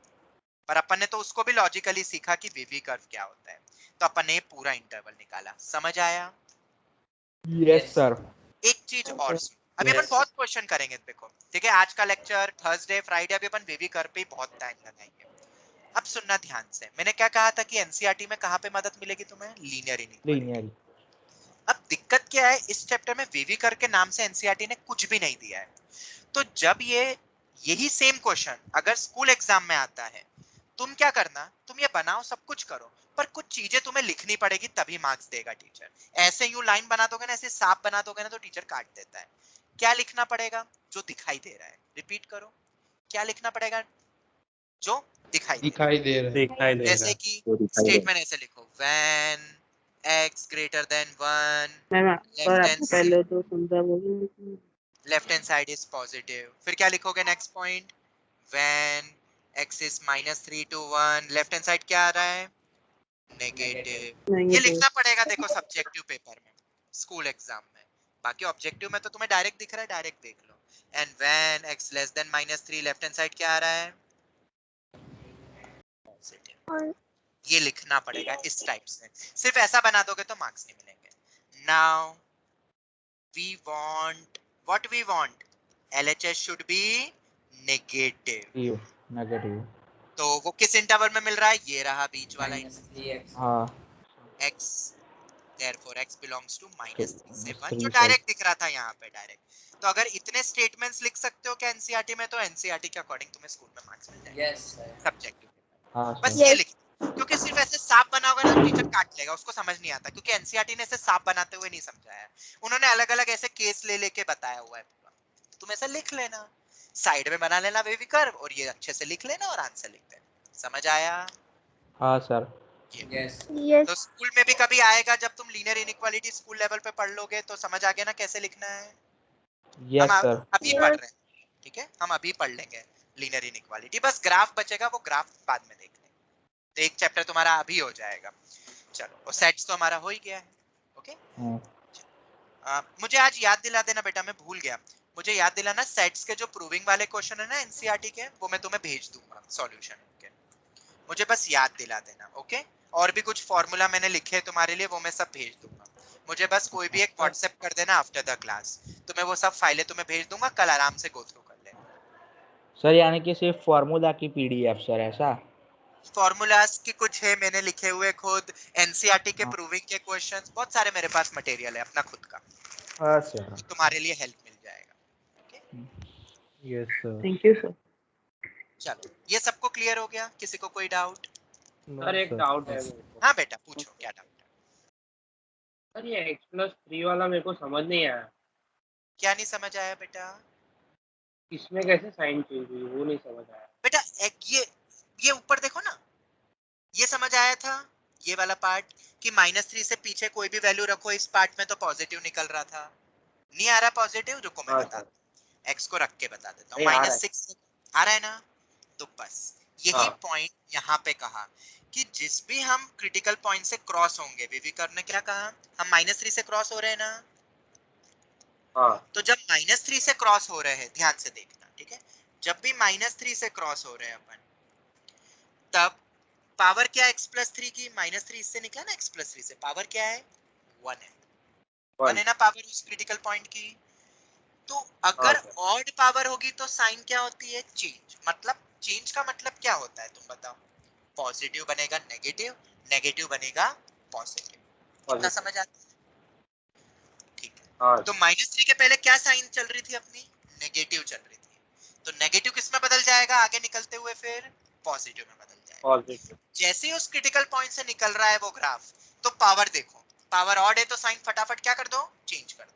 पर अपन ने तो उसको भी लॉजिकली सीखा कि वेवी कर्व क्या होता है, तो अपन ने पूरा इंटरवल निकाला। समझ आया? Yes sir. एक चीज और सुन, अभी अपन बहुत क्वेश्चन करेंगे, देखो ठीक है? आज का लेक्चर थर्सडे फ्राइडे अभी अपन वेवी कर्व पे बहुत टाइम लगाएंगे। अब सुनना ध्यान से, मैंने क्या कहा था कि एनसीईआरटी में कहां पे मदद मिलेगी तुम्हें? Linear inequality. लीनियर। अब दिक्कत क्या है, इस चैप्टर में वेवी कर्व के नाम से एनसीईआरटी ने कुछ भी नहीं दिया है। तो जब यही सेम क्वेश्चन अगर स्कूल एग्जाम में आता है, तुम क्या करना, तुम ये बनाओ, सब कुछ करो, पर कुछ चीजें तुम्हें लिखनी पड़ेगी, तभी मार्क्स देगा टीचर। ऐसे यूं लाइन बना दोगे ना, ऐसे साफ बना दोगे ना, तो टीचर काट देता है। क्या लिखना पड़ेगा? जो दिखाई दे रहा है। रिपीट करो, क्या लिखना पड़ेगा? जो दिखाई दे रहा है। जैसे कि स्टेटमेंट ऐसे लिखो, when x greater than 1 left hand side is positive. फिर क्या लिखोगे next point? When x is -3 to 1 left hand side क्या आ रहा है? नेगेटिव। ये लिखना पड़ेगा, देखो सब्जेक्टिव पेपर में, स्कूल एग्जाम में। बाकी ऑब्जेक्टिव में तो तुम्हें डायरेक्ट दिख रहा है, डायरेक्ट देख लो। And when x less than -3 left hand side क्या आ रहा है? पॉजिटिव। ये लिखना पड़ेगा इस टाइप से, सिर्फ ऐसा बना दोगे तो मार्क्स नहीं मिलेंगे। Now we want, what we want, LHS should be negative. Negative. तो वो किस इंटरवल में मिल रहा है? ये रहा बीच वाला -3x हाँ x, therefore x belongs to -3 से 1, 3 जो से डायरेक्ट दिख रहा था यहाँ पे डायरेक्ट। तो अगर इतने स्टेटमेंट्स लिख सकते हो क्या एनसीईआरटी में, तो एनसीईआरटी के अकॉर्डिंग तुम्हें स्कूल में मार्क्स मिल जाएंगे। यस सर सब्जेक्टिव हाँ बस सर। ये लिख, क्योंकि सिर्फ ऐसे सांप बना होगा ना तो टीचर काट लेगा, उसको समझ नहीं आता, क्योंकि एनसीईआरटी ने ऐसे सांप बनाते हुए नहीं समझाया है, उन्होंने अलग अलग ऐसे केस ले लेके बताया हुआ है पूरा। तुम ऐसा लिख लेना, साइड में बना लेना वेवी कर्व, और ये अच्छे से लिख लेना और आंसर लिख देना। समझ आया? हाँ सर। यस तो स्कूल में भी कभी आएगा जब तुम लीनियर इनइक्वालिटी स्कूल लेवल पे पढ़ लोगे तो समझ आ गया ना कैसे लिखना है। यस हम सर। अभी पढ़ रहे हैं, ठीक है, हम अभी पढ़ लेंगे लीनियर इनइक्वालिटी, बस ग्राफ बचेगा, वो ग्राफ बाद में देख लेंगे। तो एक चैप्टर तुम्हारा अभी हो जाएगा। चलो, और सेट्स तो हमारा हो ही गया है। ओके, मुझे आज याद दिला देना बेटा, मैं भूल गया, मुझे याद दिलाना सेट्स के जो प्रूविंग वाले क्वेश्चन है ना एनसीईआरटी के, वो मैं तुम्हें भेज दूंगा सॉल्यूशन के, मुझे बस याद दिला देना। ओके, और भी कुछ फॉर्मूला मैंने लिखे हैं तुम्हारे लिए, वो मैं सब भेज दूंगा, मुझे बस कोई भी एक व्हाट्सएप कर देना आफ्टर द क्लास, तो मैं वो सब फाइलें तुम्हें भेज दूंगा, कल आराम से गो थ्रू कर लेना। सर यानी कि सिर्फ फॉर्मूला की पीडीएफ सर, ऐसा? फॉर्मूलाज की कुछ है मैंने लिखे हुए खुद, एनसीईआरटी के प्रूविंग के क्वेश्चंस, बहुत सारे मेरे पास मटेरियल है अपना खुद का, हाँ सर। तो तुम्हारे लिए हेल्प मिल जाएगा। Yes sir. Thank you sir. चलो, ये सबको क्लियर हो गया? किसी को कोई डाउट? सर एक डाउट है मेरे को। हाँ बेटा पूछो, क्या डाउट है? सर ये x+3 वाला मेरे को समझ नहीं आया, क्या नहीं समझ आया बेटा? इसमें कैसे साइन चेंज हुई वो नहीं समझ आया। बेटा ये ऊपर देखो ना, ये समझ आया था ये वाला पार्ट कि -3 से पीछे कोई भी वैल्यू रखो इस पार्ट में तो पॉजिटिव निकल रहा था। नहीं आ रहा पॉजिटिव? रुको मैं हाँ बता सर। दूं, x को रख के बता देता हूँ। नहीं, आ रहा है। -6 आ रहा है ना, तो बस यही हाँ। पॉइंट यहाँ पे कहा कि जिस भी हम क्रिटिकल पॉइंट से क्रॉस होंगे, विविकर ने क्या कहा, हम -3 से क्रॉस हो रहे हैं ना, हाँ तो जब -3 से क्रॉस हो रहे हैं, ध्यान से देखना, ठीक है, जब भी -3 से क्रॉस हो रहे हैं अपन, तब पावर क्या है x+3 की? -3 इससे निकला ना, x+3 से पावर क्या है? 1 है, 1 है ना पावर उस क्रिटिकल पॉइंट की। तो अगर सर। ऑड पावर होगी तो साइन क्या होती है? चेंज। मतलब चेंज का मतलब क्या होता है तुम बताओ? पॉजिटिव बनेगा नेगेटिव, नेगेटिव बनेगा पॉजिटिव। इतना समझ आता है? ठीक है, हाँ तो -3 के पहले क्या साइन चल रही थी अपनी? नेगेटिव चल रही थी, तो नेगेटिव किस में बदल जाएगा आगे निकलते हुए? फिर पॉजिटिव में बदल जाएगा। पॉजिटिव। जैसे ही उस क्रिटिकल पॉइंट से निकल रहा है वो ग्राफ, तो पावर देखो, पावर ऑड है तो साइन फटाफट क्या कर दो? चेंज कर दो।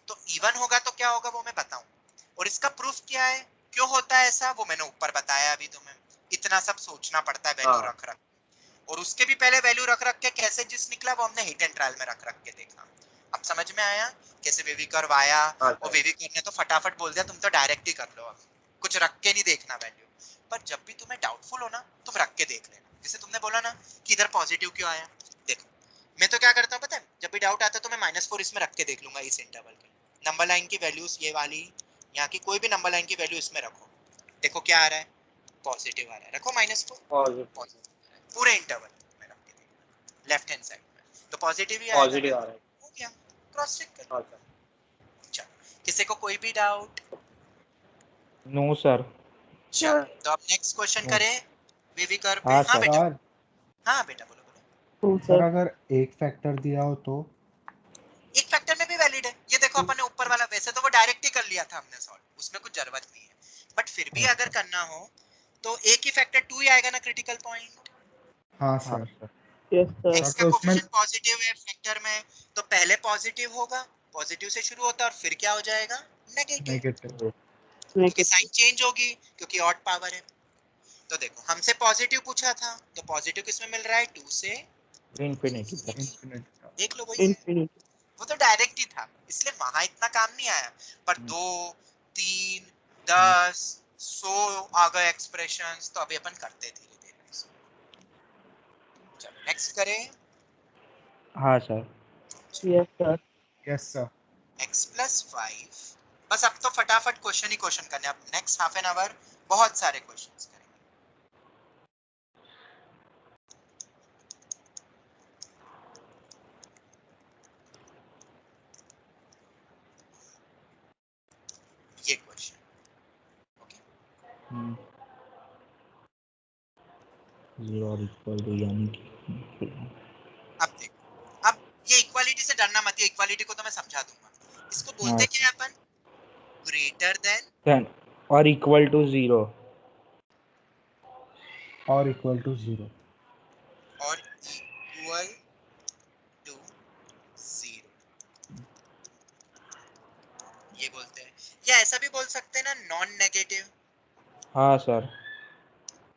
तो इवन होगा तो क्या होगा वो मैं बताऊंगा, और इसका प्रूफ क्या है, क्यों होता है ऐसा, वो मैंने ऊपर बताया अभी तुम्हें। इतना सब सोचना पड़ता है वैल्यू हाँ। रख रख, और उसके भी पहले वैल्यू रख रख के कैसे जिस निकला वो हमने हिट एंड ट्रायल में रख रख के देखा। अब समझ में आया कैसे वेवी कर्व आया? हाँ और सर। वेवी कर्व ने तो फटाफट बोल दिया तुम तो डायरेक्ट ही कर लो, अब कुछ रख के नहीं देखना वैल्यू। पर जब भी तुम्हें डाउटफुल हो ना, तुम रख के देख लेना, जैसे तुमने बोला ना कि इधर पॉजिटिव क्यों आया, देखो मैं तो क्या करता हूँ पता है, जब भी डाउट आता है तो मैं -4 इसमें रख के देख लूंगा, इस इंटरवल के नंबर लाइन की वैल्यूज, ये वाली यहाँ की कोई भी नंबर लाइन की वैल्यू इसमें रखो, देखो क्या आ रहा है? पॉजिटिव आ रहा है, रखो -4 पॉजिटिव। पूरे इंटरवल में रख के देखना लेफ्ट हैंड साइड में, तो पॉजिटिव ही आएगा। पॉजिटिव आ रहा है। हो गया, क्रॉस चेक कर। हाँ सर। चलो, किसी को कोई भी डाउट? No sir. चलो तो अब नेक्स्ट क्वेश्चन करें वेवी कर्व पे। हाँ हाँ सर। बेटा, सर हाँ बेटा बोलो बोलो। तो सर सर अगर एक फैक्टर दिया हो तो? एक फैक्टर में भी वैलिड है, ये देखो अपन ने ऊपर वाला, वैसे तो वो डायरेक्ट ही कर लिया था हमने सॉल्व, उसमें कुछ जरूरत नहीं है, बट फिर भी अगर करना हो तो एक ही फैक्टर 2 ही आएगा ना क्रिटिकल पॉइंट। हाँ हाँ sir. Sir. Yes sir. x sir का तो उसमें कोफिशिएंट पॉजिटिव है फैक्टर में, तो पहले पॉजिटिव होगा, पॉजिटिव से शुरू होता है और फिर क्या हो जाएगा? Negative, negative. क्योंकि साइन चेंज होगी, क्योंकि ऑड पावर है। तो देखो हमसे पॉजिटिव पूछा था, तो पॉजिटिव किस में मिल रहा है? 2 से इन्फिनिटी तक। इन्फिनिटी। देख लो वही है, इन्फिनिटी। वो तो डायरेक्ट ही था, इसलिए वहां इतना काम नहीं आया, पर 2 3 10 100 आ गए एक्सप्रेशंस, तो अभी अपन करते धीरे धीरे। चलो नेक्स्ट करें। हाँ sir. Yes sir. Yes sir. x plus 5। बस अब तो फटाफट क्वेश्चन ही क्वेश्चन करने, अब नेक्स्ट हाफ एन आवर बहुत सारे क्वेश्चंस करेंगे। ये क्वेश्चन जीरो और इक्वल टू यानी कि अब देखो, अब ये इक्वालिटी से डरना मत, ये इक्वालिटी को तो मैं समझा दूंगा। इसको बोलते क्या है अपन? ग्रेटर देन और इक्वल टू जीरो और इक्वल टू 0 और इक्वल टू 0, ये बोलते हैं। या ऐसा भी बोल सकते हैं ना, नॉन नेगेटिव, हाँ सर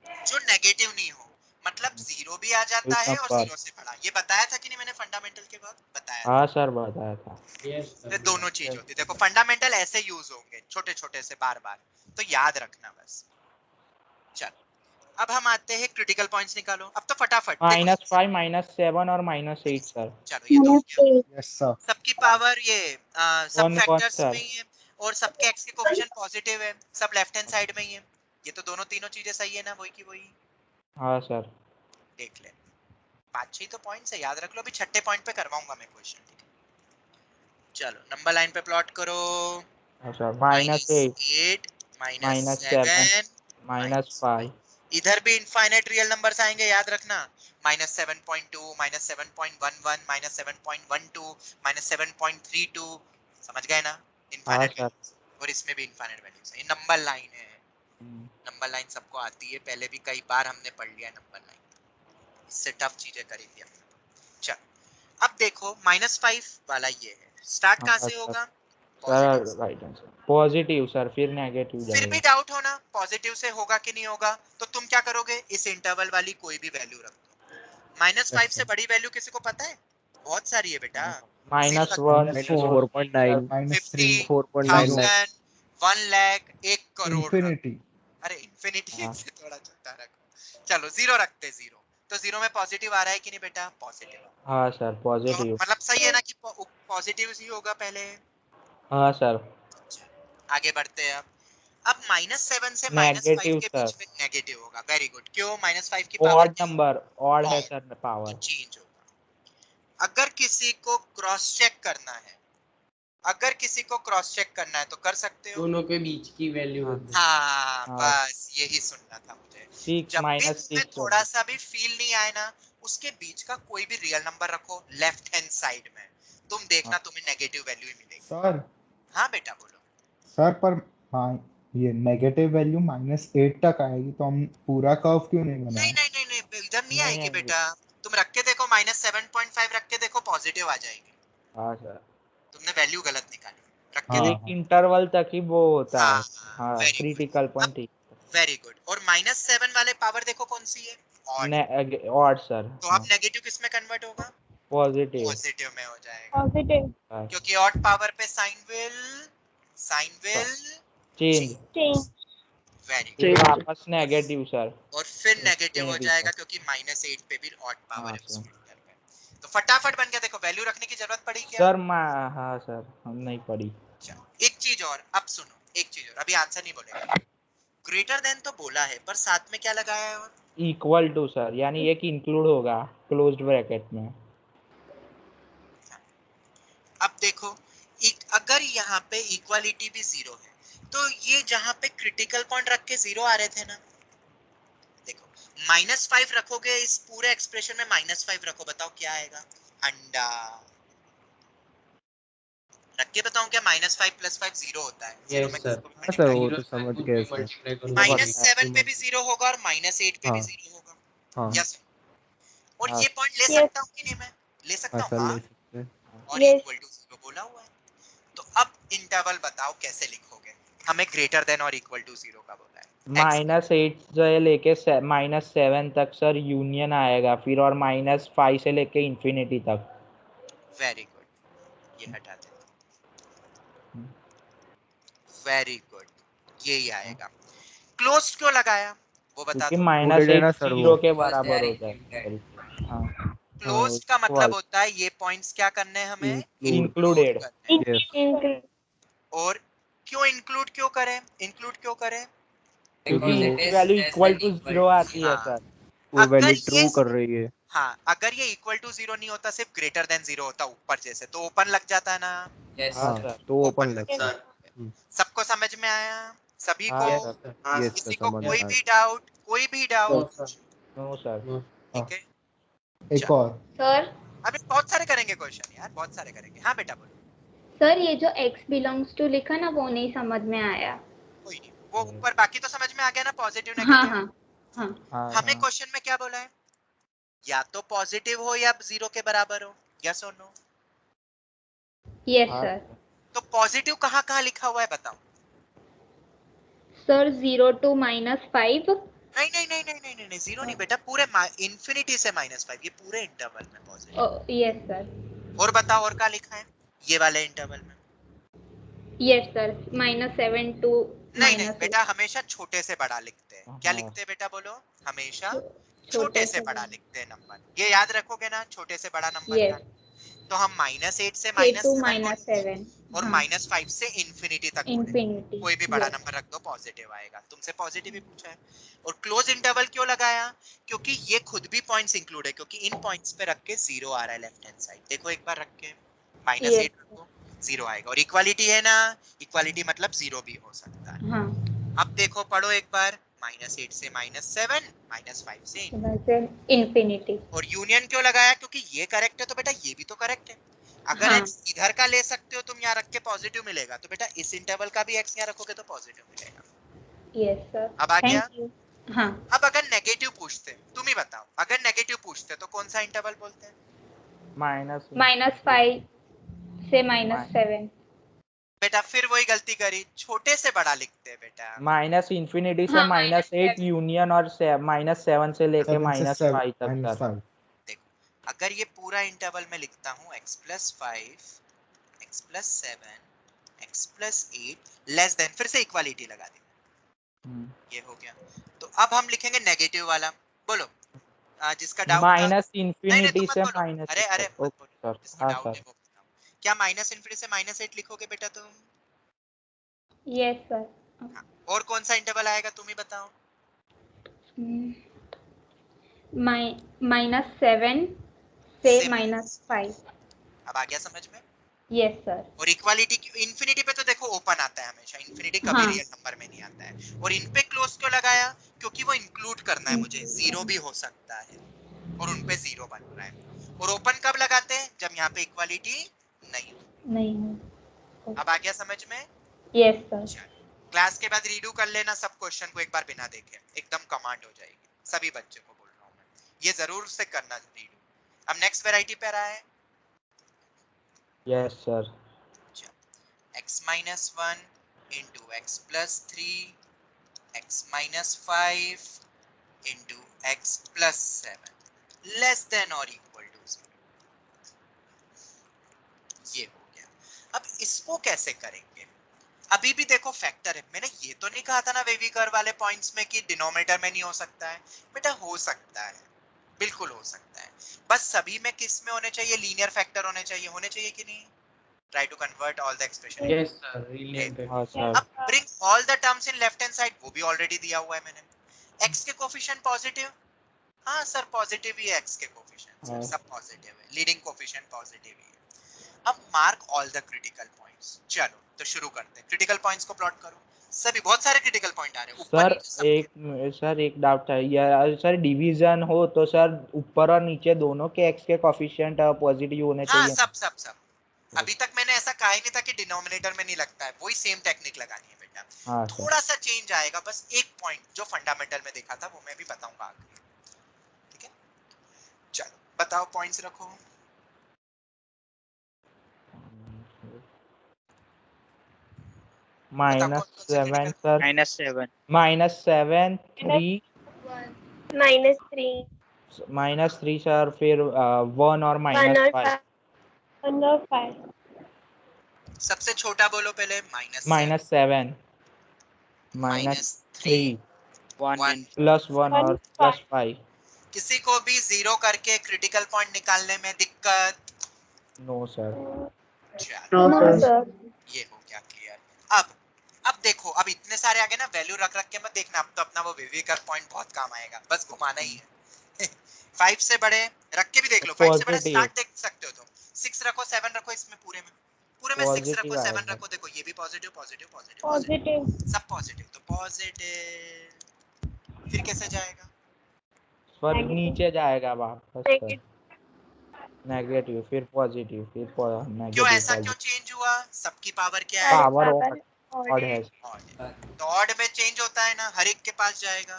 जो नेगेटिव नहीं हो, मतलब जीरो भी आ जाता है और जीरो से बड़ा। ये बताया था कि नहीं मैंने फंडामेंटल के बाद? बताया था। हाँ सर बताया था। ये दोनों चीज होती है। देखो फंडामेंटल ऐसे यूज होंगे छोटे छोटे से बार बार, तो याद रखना बस। चलो अब हम आते हैं क्रिटिकल पॉइंट्स निकालो। अब तो फटाफट -5 -7 और -8 सर। चलो ये तो हो गया। यस सर सबकी पावर ये सब 1 फैक्टर्स सर। में ही है और सबके x के कोएफिशिएंट पॉजिटिव है, सब लेफ्ट हैंड साइड में ही है। ये तो दोनों तीनों चीजें सही है ना, वही की वही। हाँ सर देख ले, 5-6 तो पॉइंट्स है, याद रख लो। अभी छठे पॉइंट पे करवाऊंगा मैं क्वेश्चन, ठीक है? चलो नंबर लाइन पे प्लॉट करो। अच्छा -8 -8 -7 -7 -5 इधर भी इनफाइनाइट रियल नंबर्स आएंगे, याद रखना। -7.2 -7.11 -7.12 -7.32, समझ गए ना? Infinite sir. वैल्यूज, और इसमें भी इनफाइनाइट वैल्यूज है। ये नंबर लाइन है। नंबर लाइन सबको आती है, पहले भी कई बार हमने पढ़ लिया नंबर लाइन, इससे टफ चीजें करी थी हमने। चल अब देखो -5 वाला ये है, स्टार्ट कहां से होगा? Positive sir right answer positive sir, फिर नेगेटिव फिर भी जाएगा। डाउट होना पॉजिटिव से होगा कि नहीं होगा, तो तुम क्या करोगे? इस इंटरवल वाली कोई भी वैल्यू रख दो। -5 से बड़ी वैल्यू किसी को पता है? बहुत सारी है बेटा। -1 -4.9 50, 4.99 1000, 1 लाख, 1 करोड़ रख। इंफिनिटी अरे इन्फिनिटी हाँ। से थोड़ा छोटा रखो। चलो 0 रखते, 0। तो 0 में पॉजिटिव आ रहा है कि नहीं बेटा? पॉजिटिव। हाँ सर तो पॉजिटिव। मतलब सही है ना कि पॉजिटिव ही होगा पहले। हाँ सर आगे बढ़ते हैं अब -7 से -5 नेगेटिव के सर। बीच में नेगेटिव होगा। Very good. क्यों? -5 की पावर ऑड नंबर, ऑड है odd, सर तो पावर। चेंज होगा। अगर किसी को क्रॉस चेक करना है, अगर किसी को क्रॉस चेक करना है तो कर सकते हो। दोनों के बीच की वैल्यू होती है। हाँ हाँ। बस यही सुनना था मुझे। 6 जब भी तुम्हें -6 थोड़ा सा भी फील नहीं आए ना, उसके बीच का कोई भी रियल नंबर रखो लेफ्ट हैंड साइड में, तुम देखना तुम्हें नेगेटिव वैल्यू ही मिलेगी। सर हाँ बेटा बोलो। सर पर हाँ ये नेगेटिव वैल्यू -8 तक आएगी तो हम पूरा कर्व क्यों नहीं नहीं बनाए? नहीं नहीं नहीं, इधर नहीं नहीं आएगी आएगी। बेटा। तुम रख के देखो, -7.5 रख के देखो, पॉजिटिव आ जाएगी। हाँ सर तुमने वैल्यू गलत निकाली, रख के हाँ देखो। एक इंटरवल तक ही वो होता हाँ है। हाँ वेरी गुड। क्रिटिकल पॉइंट ठीक। Very good. और -7 वाले पावर देखो कौन सी है? ऑड। Odd sir. तो अब नेगेटिव किस में कन्वर्ट होगा? पॉजिटिव। पॉजिटिव में हो जाएगा, पॉजिटिव क्योंकि ऑड पावर पे sign will change. Change very फिर गुड। वापस नेगेटिव सर। और फिर नेगेटिव हो जाएगा क्योंकि -8 पे भी ऑड पावर है उस वेक्टर पे। तो फटाफट बन गया। देखो वैल्यू रखने की जरूरत पड़ी क्या? सर हाँ सर हम नहीं पढ़ी। एक चीज और, अब सुनो, एक चीज और, अभी आंसर नहीं बोलेगा। ग्रेटर देन तो बोला है, पर साथ में क्या लगाया है? और इक्वल टू सर, यानी एक इंक्लूड होगा क्लोज्ड ब्रैकेट में। अब देखो, अगर यहाँ पे इक्वालिटी भी 0 है, तो ये जहाँ पे क्रिटिकल पॉइंट रख के 0 आ रहे थे ना, देखो -5 रखोगे इस पूरे एक्सप्रेशन में, -5 रखो, बताओ क्या आएगा? अंडा। रख के बताऊं क्या? -5 + 5 0 होता है। 0 में यस सर। किसी को भी हाँ सर वो मल्टीप्लाई, तो समझ गए सर। मल्टीप्लाई वो करूंगा। बताया। -7 पे भी 0 होगा और -8 पे भी हाँ 0 होगा। हाँ यस। और हाँ ये पॉइंट ले Yes. सकता हूँ कि नहीं? मैं ले हाँ सकता हूँ। सर हाँ, ले सकते हैं। और Yes. इक्वल टू 0 बोला हुआ है। तो अब इंटरवल बताओ कैसे लिखोगे? हमें ग्रेटर देन और इक्वल टू 0 का बोला है। -8 से लेके -7 तक सर यूनियन आएगा, फिर और -5 से लेके इंफिनिटी तक। वेरी गुड, ये हटा दे। वेरी गुड, यही आएगा। क्लोज क्यों लगाया वो बता क्योंकि दो। Included है -8 ना सर वो। 0 के Because they बराबर are होता है। included. हाँ क्लोज्ड का मतलब equal. होता है ये पॉइंट्स क्या करने हैं हमें, Included. करने हैं। Yes. और क्यों इंक्लूड क्यों करें, इंक्लूड क्यों करें? क्योंकि Because ये it is value less equal than to equal zero to आती है हाँ। सर। वो अगर वैल्यू ये ट्रू कर रही है। हाँ, अगर ये इक्वल टू जीरो नहीं होता, सिर्फ ग्रेटर देन जीरो होता ऊपर जैसे, तो ओपन लग जाता है ना। yes हाँ sir. सर। तो ओपन लग लगता है। जाता है। सबको समझ में आया? सभी हाँ को? सर। यस किसी सर, को समझ कोई आया। भी डाउट, कोई भी डाउट? No sir. ठीक है, एक और सर अभी बहुत सारे करेंगे क्वेश्चन यार, बहुत सारे करेंगे। हाँ बेटा बोलो। सर ये जो x बिलोंग्स टू लिखा ना वो नहीं समझ में आया। कोई नहीं, वो ऊपर बाकी तो समझ में आ गया ना, पॉजिटिव हाँ नेगेटिव। हाँ हाँ हमें क्वेश्चन में क्या बोला है, या तो पॉजिटिव हो या जीरो के बराबर हो, यस और नो? Yes sir. तो पॉजिटिव कहाँ कहाँ लिखा हुआ है बताओ? Sir 0 to -5। नहीं नहीं नहीं नहीं नहीं नहीं, नहीं जीरो नहीं बेटा, पूरे इंफिनिटी से -5, ये पूरे इंटरवल में पॉजिटिव। Yes sir. और बताओ और क्या लिखा है ये वाले इंटरवल में? यस सर -7 to नहीं नहीं -8। बेटा, हमेशा छोटे से बड़ा लिखते हैं। क्या लिखते हैं बेटा बोलो? हमेशा छोटे से बड़ा लिखते हैं नंबर। ये याद रखोगे ना, छोटे से बड़ा नंबर यस का। तो हम -8 से 8 to -7 -7 और -5 से इंफिनिटी तक बोलेंगे। इंफिनिटी। कोई भी बड़ा नंबर रख दो, पॉजिटिव आएगा। तुमसे पॉजिटिव ही पूछा है। और क्लोज इंटरवल क्यों लगाया? क्योंकि ये खुद भी पॉइंट्स इंक्लूड है, क्योंकि इन पॉइंट्स पे रख के जीरो आ रहा है लेफ्ट हैंड साइड। देखो एक बार रख के -8 रखो, जीरो आएगा। और इक्वालिटी है ना, इक्वालिटी मतलब जीरो भी हो सकता है। हाँ अब देखो पढ़ो एक बार, -8 से -7, -5 से इंफिनिटी। और यूनियन क्यों लगाया? क्योंकि ये करेक्ट है तो बेटा ये भी तो करेक्ट है। अगर हाँ। x इधर का ले सकते हो तुम, यहाँ रख के पॉजिटिव मिलेगा, तो बेटा इस इंटरवल का भी x यहाँ रखोगे तो पॉजिटिव मिलेगा। Yes sir. अब आ गया? Thank you. हाँ अब अगर नेगेटिव पूछते, तुम ही बताओ, अगर नेगेटिव पूछते तो कौन सा इंटरवल बोलते हैं? -5 से -7। बेटा फिर वही गलती करी, छोटे से बड़ा लिखते हैं बेटा। माइनस इंफिनिटी से हाँ, -8 यूनियन और -7 से लेके 7 से -5 तक सर। -5 देखो अगर ये पूरा इंटरवल में लिखता हूँ x+5, x+7, x+8 less than, फिर से इक्वालिटी लगा दी, ये हो गया। तो अब हम लिखेंगे नेगेटिव वाला। बोलो जिसका डाउट था। माइनस नहीं इंफिनिटी तुम से मत बोलो, माइनस। अरे अरे मत ओके बोलो, सर। जिसका हाँ डाउट सर। है वो बताओ। क्या -इंफिनिटी से -8 लिखोगे बेटा तुम? Yes sir. हाँ। और कौन सा इंटरवल आएगा तुम ही बताओ? -7 से -5। अब आ गया समझ में? Yes sir. और इक्वालिटी इंफिनिटी पे तो देखो ओपन आता है हमेशा, इंफिनिटी कभी हाँ। रियल नंबर में नहीं आता है। और इन पे क्लोज क्यों लगाया? क्योंकि वो इंक्लूड करना है मुझे, जीरो भी हो सकता है और उन पे जीरो बन रहा है। और ओपन कब लगाते हैं? जब यहाँ पे इक्वालिटी नहीं हो। नहीं। अब आ गया समझ में? Yes sir. क्लास के बाद रीडू कर लेना सब क्वेश्चन को एक बार बिना देखे, एकदम कमांड हो जाएगी। सभी बच्चों को बोल रहा हूँ मैं, ये जरूर से करना रीडू। अब नेक्स्ट वैरायटी पे रहा है yes sir. x-1 into x+3 x-5 into x+7 less than or equal to 0। ये हो गया। अब इसको कैसे करेंगे? अभी भी देखो फैक्टर है, मैंने ये तो नहीं कहा था ना वेवी कर्व वाले पॉइंट्स में कि डिनोमिनेटर में नहीं हो सकता है। बेटा हो सकता है, बिल्कुल हो सकता है। बस सभी में किस में होने चाहिए? लीनियर फैक्टर होने चाहिए कि नहीं? Try to convert all the expression। Yes sir. Brilliant. हाँ सर। अब bring all the terms in left hand side, वो भी ऑलरेडी दिया हुआ है मैंने। x के कोफिशिएंट पॉजिटिव, हाँ सर पॉजिटिव ही है x के कोफिशिएंट, हाँ। सब पॉजिटिव है, लीडिंग कोफिशिएंट पॉजिटिव ही है। अब mark all the critical points. चलो तो शुरू करते हैं, क्रिटिकल पॉइंट्स को प्लॉट करो। सभी बहुत सारे क्रिटिकल पॉइंट आ रहे हैं ऊपर नीचे सब। सर एक डाउट था यार सर, डिवीजन हो तो सर ऊपर और नीचे दोनों के x के कोफिशिएंट पॉजिटिव होने हाँ चाहिए। सब अभी तक मैंने ऐसा कहा ही नहीं था कि डिनोमिनेटर में नहीं लगता है, वही सेम टेक्निक लगानी है बेटा। हाँ थोड़ा सा चेंज आएगा, बस एक पॉइंट जो फंडामेंटल में देखा था वो मैं भी बताऊंगा आगे, ठीक है? चलो बताओ पॉइंट्स रखो। -7 सर। -7 -7 3 -3 सर, फिर 1 और -5। सबसे छोटा बोलो पहले, -7 -3 1 +1 और +5। किसी को भी 0 करके क्रिटिकल पॉइंट निकालने में दिक्कत? No sir. चलो, नो सर। ये हो गया क्लियर। अब देखो, अब इतने सारे आगे ना वैल्यू रख के मत देखना, अब तो अपना वो विविकर पॉइंट बहुत काम आएगा, बस घुमाना ही है। 5 से बड़े रख के भी देख लो, 5 से बड़े पॉजिटिव स्टार्ट देख सकते हो तुम, 6 रखो, 7 रखो, इसमें पूरे में 6 रखो, पॉजिटिव 7 आएगा। रखो, देखो ये भी पॉजिटिव पॉजिटिव पॉजिटिव पॉजिटिव सब पॉजिटिव, तो पॉजिटिव फिर कैसे जाएगा? पर Negative. नीचे जाएगा वापस सर। Negative. नेगेटिव फिर पॉजिटिव फिर क्यों नेगेटिव ऐसा क्यों पॉजिटिव। चेंज हुआ? सबकी पावर क्या है? पावर Power ऑड है। तो ऑड में चेंज होता है ना, हर एक के पास जाएगा,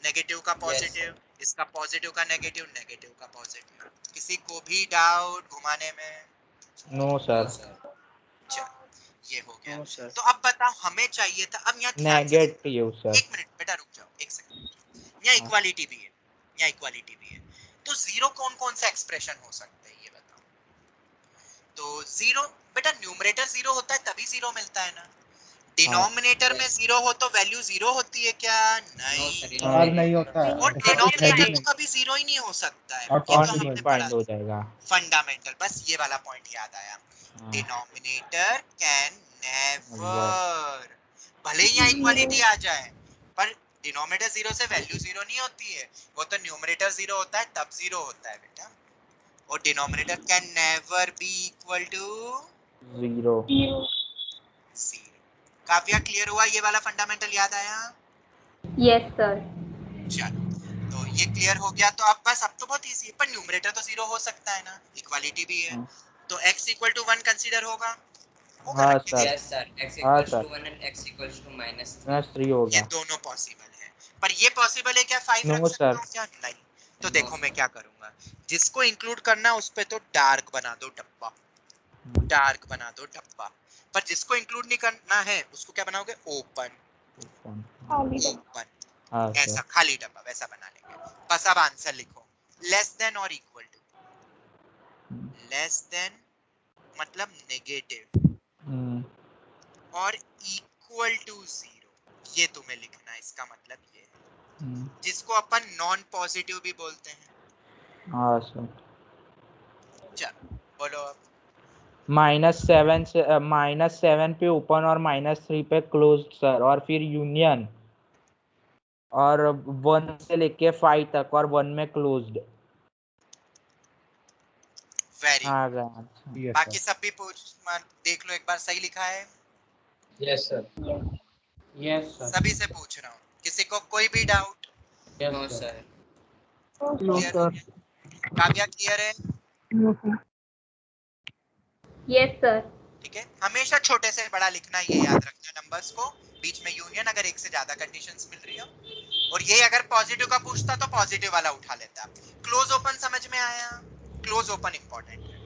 नेगेटिव का पॉजिटिव, इसका पॉजिटिव का नेगेटिव, नेगेटिव का पॉजिटिव। किसी को भी डाउट घुमाने में? No sir. चल, ये हो गया। No sir. तो अब बताओ, हमें चाहिए था, अब यहाँ ध्यान से नेगेटिव सर। एक मिनट बेटा रुक जाओ, एक सेकंड। यहाँ इक्वालिटी भी है, यहाँ इक्वालिटी भी है, तो जीरो कौन कौन सा एक्सप्रेशन हो सकता है ये बताओ? तो जीरो बेटा, न्यूमरेटर जीरो होता है तभी जीरो मिलता है ना। डिनोमिनेटर में जीरो हो तो वैल्यू जीरो होती है क्या? नहीं। और नहीं होता है, और ऐसा कुछ है डिनोमिनेटर भी तो नहीं। कभी जीरो ही नहीं हो सकता है, और ये तो पॉसिबल हमने पढ़ा अनडिफाइंड हो जाएगा। फंडामेंटल, बस ये वाला पॉइंट याद आया। डिनोमिनेटर कैन नेवर, भले ही यहाँ इक्वालिटी आ जाए, पर डिनोमिनेटर जीरो से वैल्यू जीरो नहीं होती है, वो तो न्यूमरेटर जीरो होता है तब जीरो होता है बेटा। और denominator can never be equal to zero. Zero. काफी क्लियर हुआ? ये वाला फंडामेंटल याद आया? Yes, sir. चलो, तो ये क्लियर हो गया। तो अब बस, अब तो बहुत इजी है, पर न्यूमरेटर तो जीरो हो सकता है ना, इक्वालिटी भी है, तो x इक्वल टू 1 कंसीडर होगा हाँ ना? सर। यस सर, x हाँ equals sir. To 1 and x equals to -3 ये होगा। दोनों पॉसिबल है, पर ये पॉसिबल है क्या 5 नो रख सकता सर। हूँ क्या? नहीं। तो देखो मैं क्या करूंगा, जिसको इंक्लूड करना उस पे तो डार्क बना दो डब्बा, डार्क बना दो डब्बा, पर जिसको इंक्लूड नहीं करना है उसको क्या बनाओगे? ओपन, ओपन, हाँ ऐसा सर। खाली डब्बा वैसा बना लेंगे। बस अब आंसर लिखो, लेस देन और इक्वल टू। लेस देन मतलब नेगेटिव, और इक्वल टू जीरो, ये तुम्हें लिखना है। इसका मतलब ये है, जिसको अपन नॉन पॉजिटिव भी बोलते हैं। हाँ सर। चलो बोलो अब। -7 से -7 पे ओपन और -3 पे क्लोज सर, और फिर यूनियन, और 1 से लेके 5 तक और 1 में क्लोज्ड। वेरी आ गुड। गया। बाकी सब भी देख लो एक बार, सही लिखा है? Yes sir. Yes sir. सभी से पूछ रहा हूँ, किसी को कोई भी doubt? No sir. No clear? Sir. Kavya clear है? No sir. Yes, sir. ठीक है, हमेशा छोटे से बड़ा लिखना, ये याद रखना नंबर्स को, बीच में यूनियन अगर एक से ज्यादा कंडीशंस मिल रही हो। और ये अगर पॉजिटिव का पूछता तो पॉजिटिव वाला उठा लेता। क्लोज ओपन समझ में आया? क्लोज ओपन इंपॉर्टेंट है,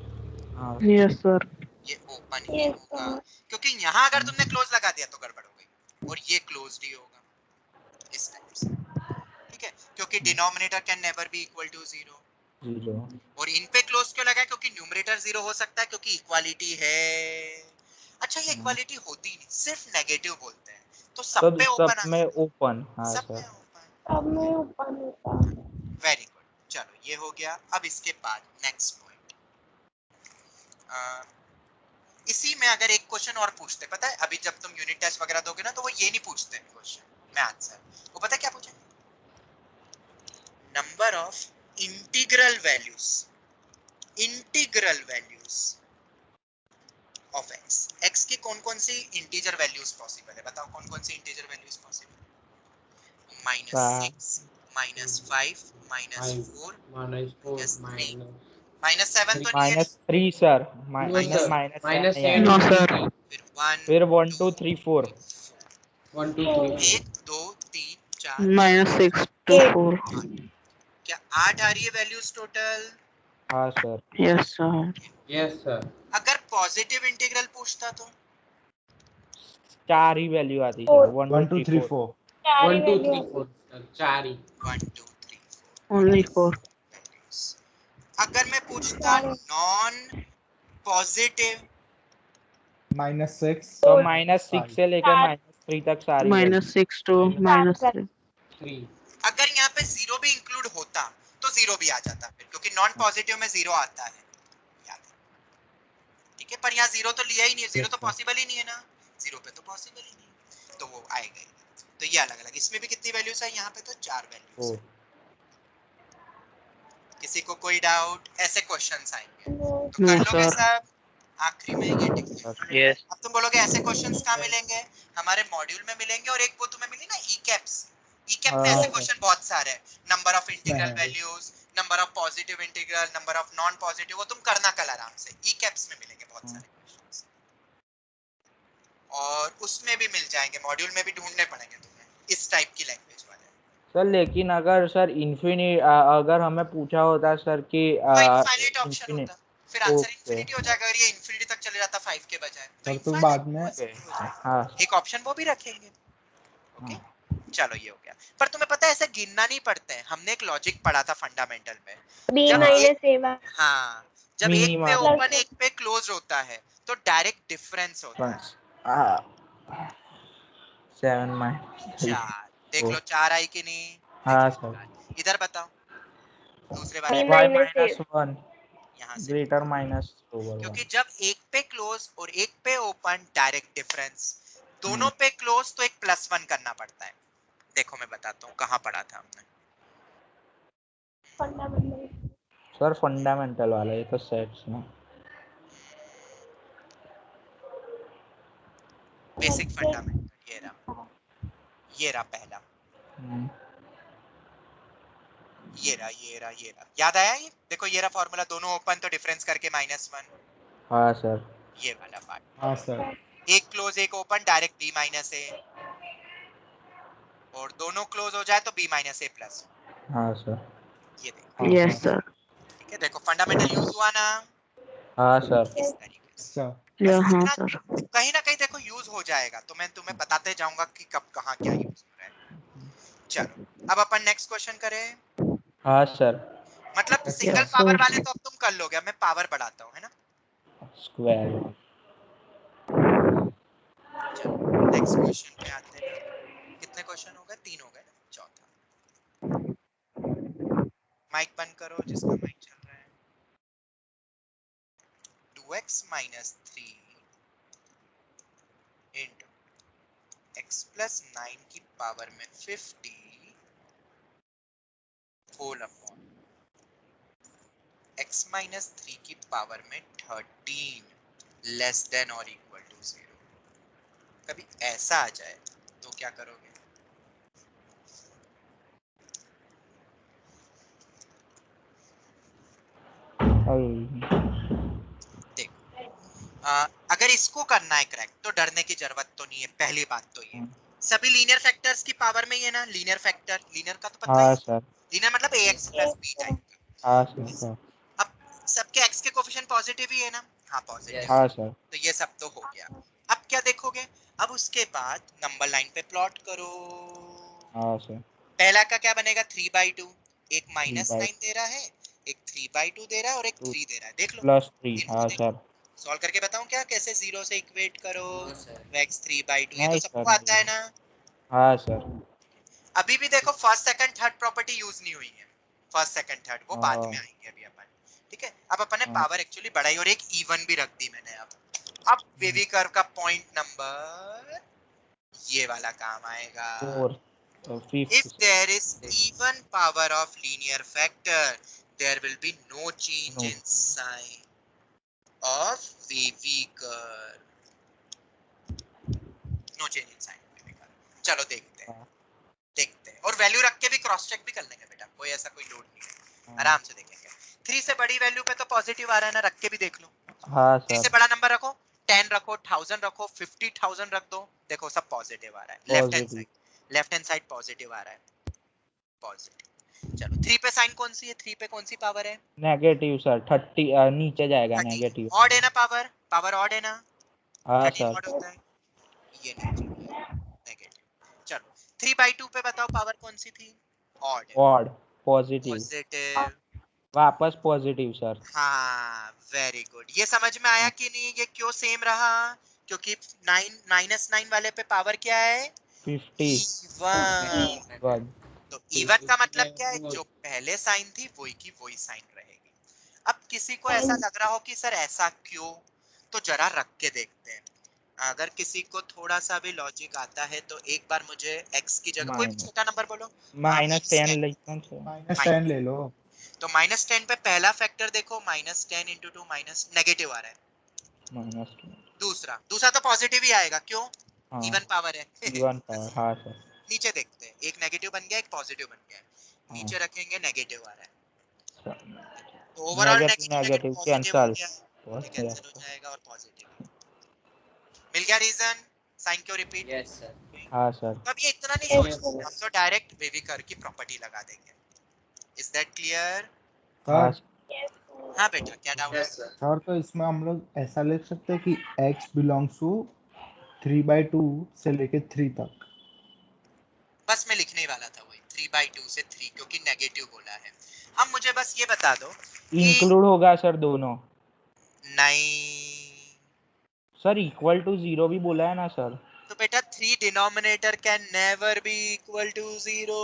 यस सर। ये ओपन ही होगा, क्योंकि यहाँ अगर तुमने क्लोज लगा दिया तो गड़बड़ हो गई, और ये क्लोज्ड ही होगा इस टाइप से। ठीक है, क्योंकि denominator can never be equal to zero. और इन पे क्लोज क्यों लगा है? क्योंकि न्यूमरेटर जीरो हो सकता है, क्योंकि इक्वालिटी है। अच्छा, ये इक्वालिटी होती नहीं, सिर्फ नेगेटिव बोलते हैं, तो सब पे ओपन आ में जाता है। ओपन। हाँ सब सर। में ओपन। वेरी गुड, चलो ये हो गया। अब इसके बाद नेक्स्ट पॉइंट, इसी में अगर एक क्वेश्चन और पूछते, पता है अभी जब तुम यूनिट टेस्ट वगैरह दोगे ना, तो वो ये नहीं पूछते क्वेश्चन में आंसर, वो पता है क्या पूछे? Number of integral values, integral values of x. X की कौन कौन सी इंटीजर वैल्यूज पॉसिबल है? बताओ कौन कौन सी इंटीजर वैल्यूज पॉसिबल है? -6, -5, -4, -3, -7 तो नहीं है? -3 सर। -7 no sir. फिर 1, फिर 1 2 3 4। 1 2 3 1 2 3 4 -6 to 4। क्या 8 आ रही है वैल्यूज टोटल? हाँ sir. Yes sir. Yes sir. अगर पॉजिटिव इंटीग्रल पूछता तो? 4 ही वैल्यू आती सर। 1 2 3 4। 1 2 3 4 सर, 4 ही। 1 2 3 4 ओनली 4। अगर मैं पूछता नॉन पॉजिटिव? -6 तो -6 से लेकर -3 तक सारी वैल्यू। -6 to -3। 3 अगर यहाँ पे जीरो भी इंक्लूड होता तो जीरो भी आ जाता फिर, क्योंकि नॉन पॉजिटिव में जीरो आता है, याद है, ठीक है। पर यहाँ जीरो तो लिया ही नहीं है, जीरो तो पॉसिबल ही नहीं है ना, जीरो पे तो पॉसिबल ही नहीं है, तो वो आएगा ही। तो ये अलग अलग, इसमें भी कितनी वैल्यूज है, यहाँ पे तो 4 वैल्यूज है। किसी को कोई डाउट? ऐसे क्वेश्चंस आएंगे तो कर लोगे सब आखिरी में ये टिक। यस अब तुम बोलोगे ऐसे क्वेश्चंस कहाँ मिलेंगे, हमारे मॉड्यूल में मिलेंगे, और एक वो तुम्हें मिली ना ई-कैप्स, ई-कैप में ऐसे क्वेश्चन बहुत सारे हैं, number of integral values, number of positive integral, number of non positive, वो तुम करना कल आराम से, ई-कैप्स में मिलेंगे बहुत सारे क्वेश्चंस, और उसमें भी मिल जाएंगे, मॉड्यूल में भी ढूंढने पड़ेंगे तुम्हें इस टाइप की लैंग्वेज वाले। सर लेकिन अगर सर इन्फिनिट अगर हमें पूछा होता सर कि इनफाइनाइट ऑप्शन infinite- होता, फिर आंसर ओके इंफिनिटी हो जाएगा, और ये इंफिनिटी तक चले जाता 5 के बजाय, तो और तो infinite बाद में हो जाएगा। हाँ एक ऑप्शन वो भी रखेंगे, ओके। चलो ये हो गया, पर तुम्हें पता है ऐसे गिनना नहीं पड़ते हैं, हमने एक लॉजिक पढ़ा था फंडामेंटल में, बी जब माइनस ए हाँ, जब एक पे मिनिमम ओपन एक पे क्लोज होता है तो डायरेक्ट डिफरेंस होता है। 7 माइनस 4 देख लो, 4 आई कि नहीं? हाँ देख लो, सर इधर बताओ दूसरे वाले में, y माइनस 1 यहाँ से ग्रेटर माइनस ओवर 1 क्योंकि जब एक पे क्लोज और एक पे ओपन डायरेक्ट डिफरेंस, दोनों पे क्लोज तो एक +1 करना पड़ता है। देखो मैं बताता हूँ कहाँ पढ़ा था हमने, सर फंडामेंटल वाला, ये तो सेट्स में बेसिक फंडामेंटल, ये रहा पहला, ये रहा, याद आया? ये देखो, ये रहा फॉर्मूला, दोनों ओपन तो डिफरेंस करके -1, हाँ सर ये वाला पार्ट। हाँ सर एक क्लोज एक open direct b minus a, और दोनों क्लोज हो जाए तो b माइनस a प्लस, हाँ सर ये देखो, यस सर ठीक है। देखो फंडामेंटल यूज हुआ ना हाँ सर इस तरीके से, सर या हाँ इतना सर कहीं ना कहीं देखो यूज हो जाएगा, तो मैं तुम्हें बताते जाऊंगा कि कब कहाँ क्या यूज हो रहा है। चलो अब अपन नेक्स्ट क्वेश्चन करें। हाँ सर मतलब सिंगल Yes, पावर sir. वाले तो अब तुम कर लोगे, अब मैं पावर बढ़ाता हूँ, है ना। स्क्वायर चलो नेक्स्ट क्वेश्चन पे आते हैं। कितने क्वेश्चन हो गए? 3 हो गए ना, चौथा। माइक बंद करो जिसका माइक चल रहा है। 2x minus 3 into x plus 9 की पावर में 50 होल अपॉन x माइनस 3 की पावर में 13 लेस देन और इक्वल टू 0। कभी ऐसा आ जाए तो क्या करोगे? देखो, अगर इसको करना है क्रैक तो डरने की जरूरत तो नहीं है, पहली बात तो ये सभी लीनियर फैक्टर्स की पावर में ही है ना, लीनियर फैक्टर, लीनियर का तो पता हाँ है, सर लीनियर मतलब ax प्लस b टाइप का। हाँ सर अब सबके x के कोफिशिएंट पॉजिटिव ही है ना, हाँ पॉजिटिव, हाँ सर तो ये सब तो हो गया। अब क्या देखोगे? अब उसके बाद नंबर लाइन पे प्लॉट करो। हाँ सर पहला का क्या बनेगा? 3/2, एक by -9 दे रहा है, एक 3/2 दे रहा है, और एक 3 दे रहा है, देख लो +3 इनको हाँ देखो। सर सॉल्व करके बताऊं क्या, कैसे 0 से इक्वेट करो? x 3/2, ये तो नहीं सबको सर आता है ना। हाँ सर अभी भी देखो first second third property use नहीं हुई है, फर्स्ट सेकंड थर्ड वो बाद में आएंगे अभी अपन, ठीक है। अब अपन ने पावर एक्चुअली बढ़ाई और एक इवन भी रख दी मैंने। अब वेवी कर्व का पॉइंट नंबर ये वाला काम आएगा। 4 5 If there is even power of linear factor, there will be no change No. in sign of wavy curve. No change in sign of wavy curve. चलो देखते हैं, देखते हैं, और वैल्यू रख के भी क्रॉस चेक भी कर लेंगे बेटा, कोई ऐसा कोई लोड नहीं है, आराम से देखेंगे। 3 से बड़ी वैल्यू पे तो पॉजिटिव आ रहा है ना, रख के भी देख लो। हाँ 3 सर से बड़ा नंबर रखो, 10 रखो, 1000 रखो, 50,000 रख दो, देखो सब पॉजिटिव आ रहा है। लेफ्ट हैंड साइड पॉजिटिव आ रहा है, पॉजिटिव। चलो 3 पे साइन कौन सी है? 3 पे कौन सी पावर है? नेगेटिव सर 30 नीचे जाएगा नेगेटिव ऑड है ना, पावर पावर ऑड है ना, हाँ 13 सर ऑड होता है, ये नीचे नेगेटिव। चलो 3/2 पे बताओ पावर कौन सी थी? ऑड है, ऑड पॉजिटिव पॉजिटिव। वापस पॉजिटिव सर हाँ वेरी गुड, ये समझ में आया कि नहीं? ये क्यों सेम रहा? क्योंकि 9 -9 वाले पे पावर क्या है? 50 E1। वन तो इवन का मतलब क्या है, जो पहले साइन थी वही की वही साइन रहेगी। अब किसी को ऐसा लग रहा हो कि सर ऐसा क्यों, तो जरा रख के देखते हैं। अगर किसी को थोड़ा सा भी लॉजिक आता है तो एक बार मुझे x की जगह कोई भी छोटा नंबर बोलो। -10 लिखना चाहिए। -10 ले लो। तो -10 पे पहला फैक्टर देखो, -10 × 2 माइनस नेगेटिव आ रहा है। दूसरा तो पॉजिटिव ही आएगा, क्यों? इवन पावर है। इवन पावर, हाँ सर। नीचे देखते हैं, एक नेगेटिव बन गया, एक पॉजिटिव बन गया। नीचे रखेंगे नेगेटिव आ रहा है, तो ओवरऑल नेगेटिव पॉजिटिव हो गया, ये कैंसिल हो जाएगा और पॉजिटिव मिल गया। रीजन साइन क्यों रिपीट? Yes sir. हाँ सर। तो अब ये इतना नहीं सोचना, हम तो डायरेक्ट वेविकर की प्रॉपर्टी लगा देंगे। Is that clear? हाँ सर हाँ बेटा, क्या डाउट है? Yes sir. सर तो इसमें हम लोग ऐसा लिख सकते हैं कि x बिलोंग्स टू 3/2 से लेके 3 तक। बस मैं लिखने ही वाला था वही 3/2 से 3, क्योंकि नेगेटिव बोला है। अब मुझे बस ये बता दो कि इंक्लूड होगा सर दोनों। नहीं, सर इक्वल टू 0 भी बोला है ना सर। तो बेटा 3 denominator can never be equal to 0।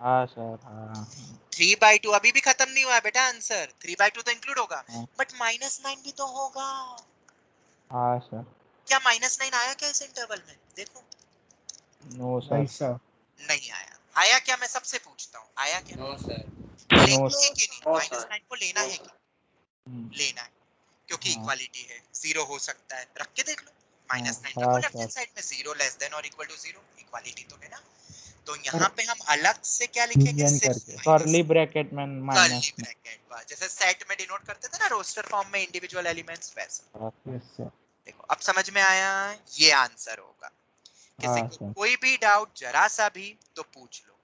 हाँ सर, हाँ 3/2 अभी भी खत्म नहीं हुआ है बेटा आंसर। 3/2 तो इंक्लूड होगा, हाँ। बट -9 भी तो होगा। हाँ सर। क्या -9 आया क्या इस इंटरवल में? देखो। नो नहीं सर। सर। नहीं आया। आया क्या? मैं सबसे पूछता हूँ, आया क्या? No sir. लेना नो है कि नहीं? नो -9 को लेना है कि लेना है? क्योंकि हाँ। इक्वालिटी है, 0 हो सकता है, रख के देख लो। -9 रखो हाँ लेफ्ट हैंड सर। साइड में, 0 लेस देन और इक्वल टू 0, इक्वालिटी तो है ना। तो यहाँ पे हम अलग से क्या लिखेंगे? यूनियन सिर्फ करके कर्ली ब्रैकेट में माइनस कर्ली ब्रैकेट, जैसे सेट में डिनोट करते थे ना रोस्टर फॉर्म में इंडिविजुअल एलिमेंट्स, वैसा। Yes sir. देखो अब समझ में आया, ये आंसर होगा। किसी हाँ को सर। कोई भी डाउट जरा सा भी तो पूछ लो।